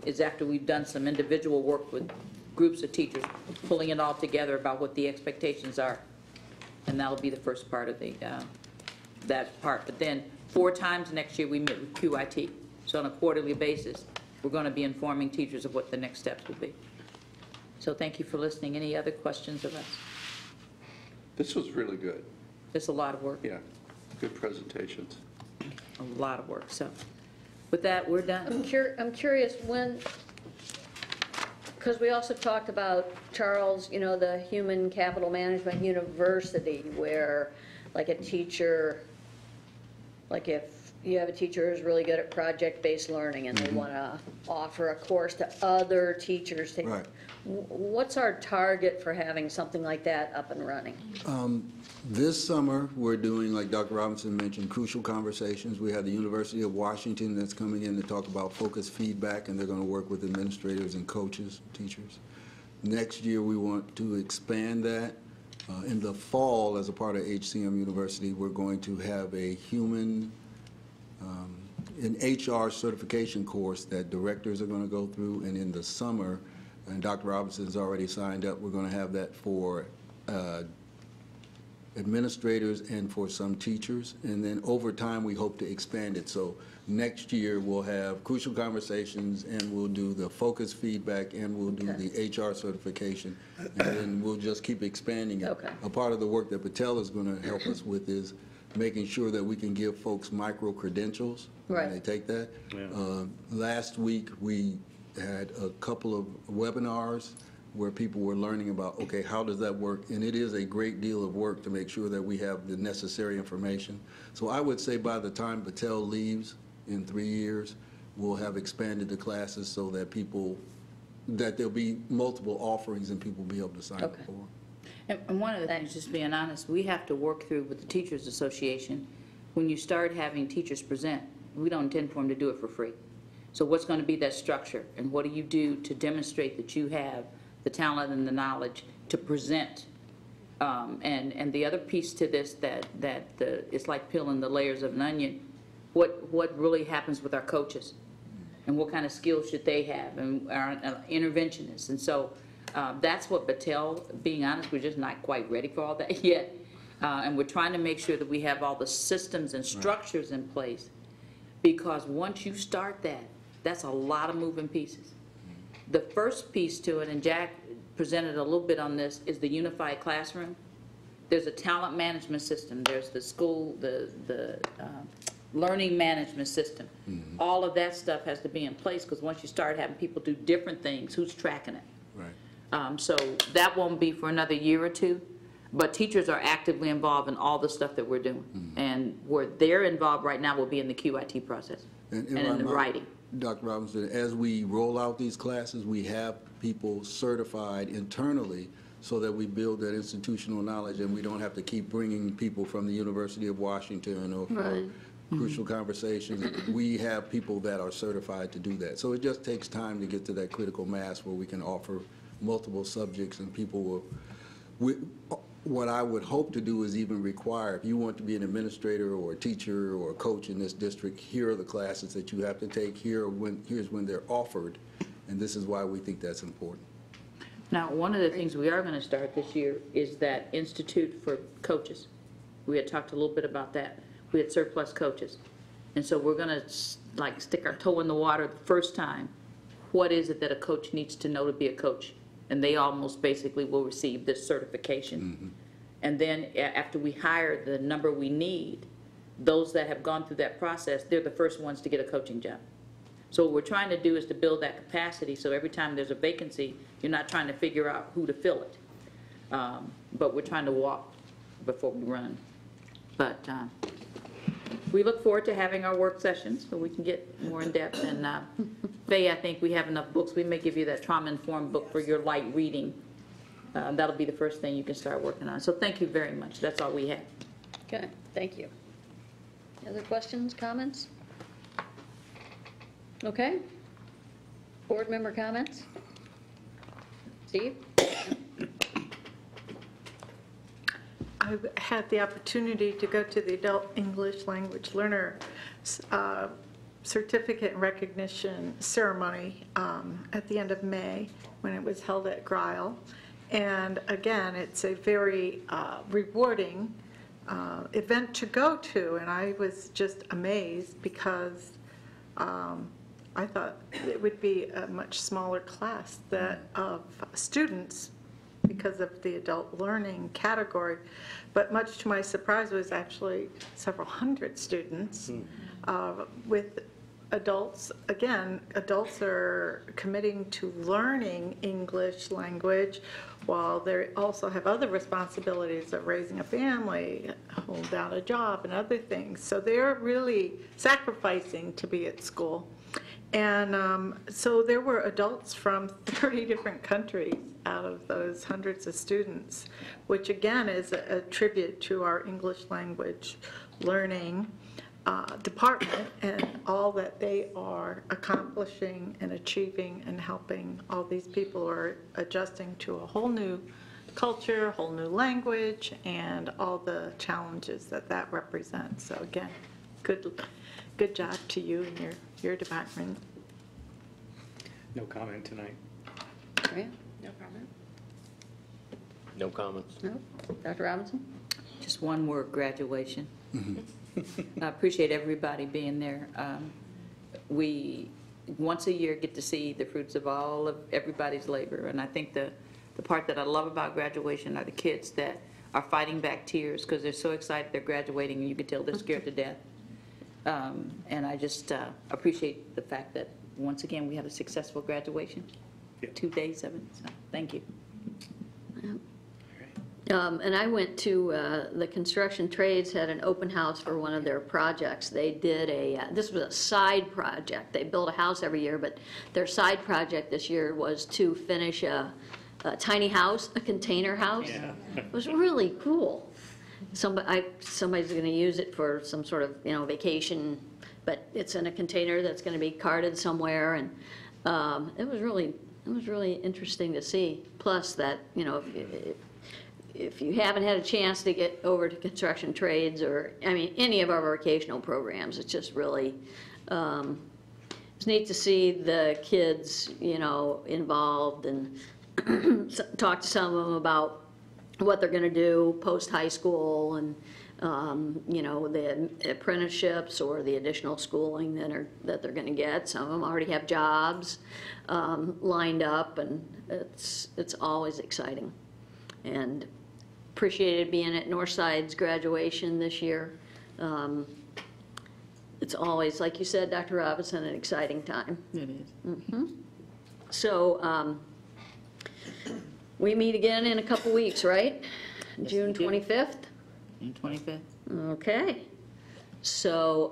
G: is after we've done some individual work with groups of teachers, pulling it all together about what the expectations are. And that'll be the first part of the that part. But then 4 times next year we meet with QIT. So on a quarterly basis, we're going to be informing teachers of what the next steps will be. So thank you for listening. Any other questions of us?
C: This was really good.
G: It's a lot of work.
C: Yeah, good presentations.
G: A lot of work. So with that, we're done.
A: I'm curious when, because we also talked about, Charles, you know, the Human Capital Management University, where like a teacher, like if you have a teacher who's really good at project-based learning and they want to offer a course to other teachers,
T: Right.
A: What's our target for having something like that up and running?
T: This summer, we're doing, like Dr. Robinson mentioned, crucial conversations. We have the University of Washington that's coming in to talk about focused feedback, and they're going to work with administrators and coaches, teachers. Next year, we want to expand that. In the fall, as a part of HCM University, we're going to have a an HR certification course that directors are going to go through, and in the summer, and Dr. Robinson's already signed up, we're going to have that for administrators and for some teachers, and then over time we hope to expand it. So next year we'll have crucial conversations, and we'll do the focus feedback, and we'll do the HR certification, and then we'll just keep expanding it.
A: Okay.
T: A part of the work that Patel is going to help us with is making sure that we can give folks micro credentials when they take that.
C: Yeah.
T: Last week we had a couple of webinars where people were learning about, okay, how does that work? And it is a great deal of work to make sure that we have the necessary information. So I would say by the time Patel leaves in 3 years, we'll have expanded the classes so that there'll be multiple offerings and people will be able to sign up for them.
G: And one of the things, just being honest, we have to work through with the Teachers Association, when you start having teachers present, we don't intend for them to do it for free. So what's going to be that structure, and what do you do to demonstrate that you have the talent and the knowledge to present? And the other piece to this it's like peeling the layers of an onion. What really happens with our coaches, and what kind of skills should they have, and our interventionists? And so that's what Battelle, being honest, we're just not quite ready for all that yet. And we're trying to make sure that we have all the systems and structures in place, because once you start that, that's a lot of moving pieces. The first piece to it, and Jack presented a little bit on this, is the unified classroom. There's a talent management system. There's the school, the learning management system. All of that stuff has to be in place, because once you start having people do different things, who's tracking it?
T: Right.
G: So that won't be for another year or two, but teachers are actively involved in all the stuff that we're doing. And where they're involved right now will be in the QIT process and in the writing.
T: Dr. Robinson, as we roll out these classes, we have people certified internally so that we build that institutional knowledge, and we don't have to keep bringing people from the University of Washington or for crucial conversations. We have people that are certified to do that. So it just takes time to get to that critical mass where we can offer multiple subjects, and people will, what I would hope to do is even require, if you want to be an administrator or a teacher or a coach in this district, here are the classes that you have to take, here's when they're offered, and this is why we think that's important.
G: Now, one of the things we are going to start this year is that Institute for Coaches. We had talked a little bit about that. We had surplus coaches. And so we're going to like stick our toe in the water the first time. What is it that a coach needs to know to be a coach? And they almost basically will receive this certification. And then after we hire the number we need, those that have gone through that process, they're the first ones to get a coaching job. So what we're trying to do is to build that capacity, so every time there's a vacancy, you're not trying to figure out who to fill it. But we're trying to walk before we run. But we look forward to having our work sessions so we can get more in depth. And Faye, I think we have enough books. We may give you that trauma-informed book for your light reading. That'll be the first thing you can start working on. So thank you very much. That's all we have.
A: Okay, thank you. Other questions, comments? Okay. Board member comments? Steve?
D: I had the opportunity to go to the Adult English Language Learner Certificate and Recognition Ceremony at the end of May when it was held at Greil. And again, it's a very rewarding event to go to, and I was just amazed because I thought it would be a much smaller class of students because of the adult learning category. But much to my surprise, it was actually several hundred students with adults. Again, adults are committing to learning English language while they also have other responsibilities of raising a family, hold down a job, and other things. So they're really sacrificing to be at school. And so there were adults from 30 different countries out of those hundreds of students, which again is a tribute to our English language learning department and all that they are accomplishing and achieving and helping all these people who are adjusting to a whole new culture, a whole new language, and all the challenges that represents. So again, good job to you and your department.
B: No comment tonight.
A: Maria?
F: No comment.
B: No comments.
A: No? Dr. Robinson?
G: Just one word, graduation. I appreciate everybody being there. We, once a year, get to see the fruits of everybody's labor. And I think the part that I love about graduation are the kids that are fighting back tears because they're so excited they're graduating, and you can tell they're scared to death. And I just appreciate the fact that, once again, we had a successful graduation. 2 days of it, so thank you.
A: And I went to, the construction trades had an open house for one of their projects. They did this was a side project. They build a house every year, but their side project this year was to finish a tiny house, a container house.
B: Yeah.
A: It was really cool. Somebody's going to use it for some sort of, vacation. but it's in a container that's going to be carted somewhere, and it was really interesting to see. Plus that, you know, if you haven't had a chance to get over to construction trades or, I mean, any of our vocational programs, it's just really, it's neat to see the kids, you know, involved and talk to some of them about what they're going to do post-high school and, you know, the apprenticeships or the additional schooling that they're going to get. Some of them already have jobs lined up, and it's always exciting. And appreciated being at Northside's graduation this year. It's always, like you said, Dr. Robinson, an exciting time.
P: It is.
A: Mm-hmm. So we meet again in a couple weeks, right?
P: Yes,
A: June
P: we do.
A: 25th?
P: June 25th.
A: Okay. So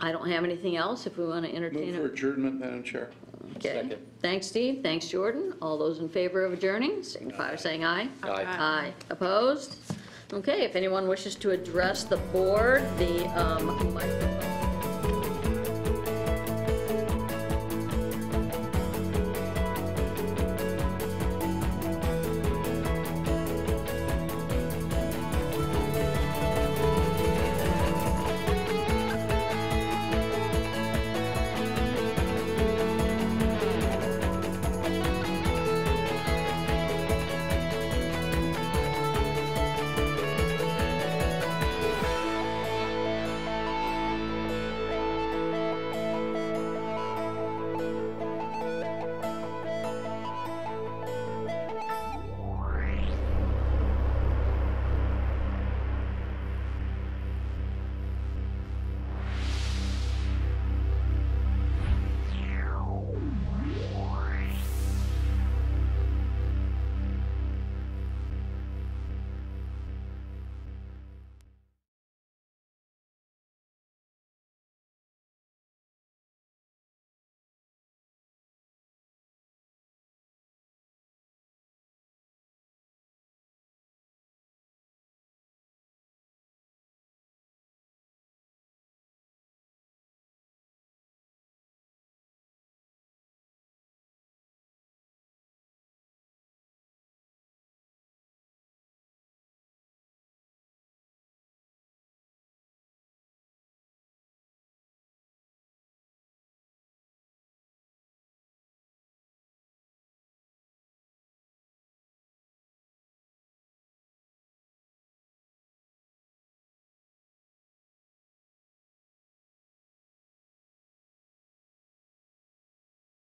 A: I don't have anything else if we want to entertain
C: Move for adjournment, Madam Chair.
A: Okay.
B: Second.
A: Thanks, Steve. Thanks, Jordan. All those in favor of adjourning, signify by saying aye.
B: Aye.
A: Aye. Opposed? Okay, if anyone wishes to address the board, the microphone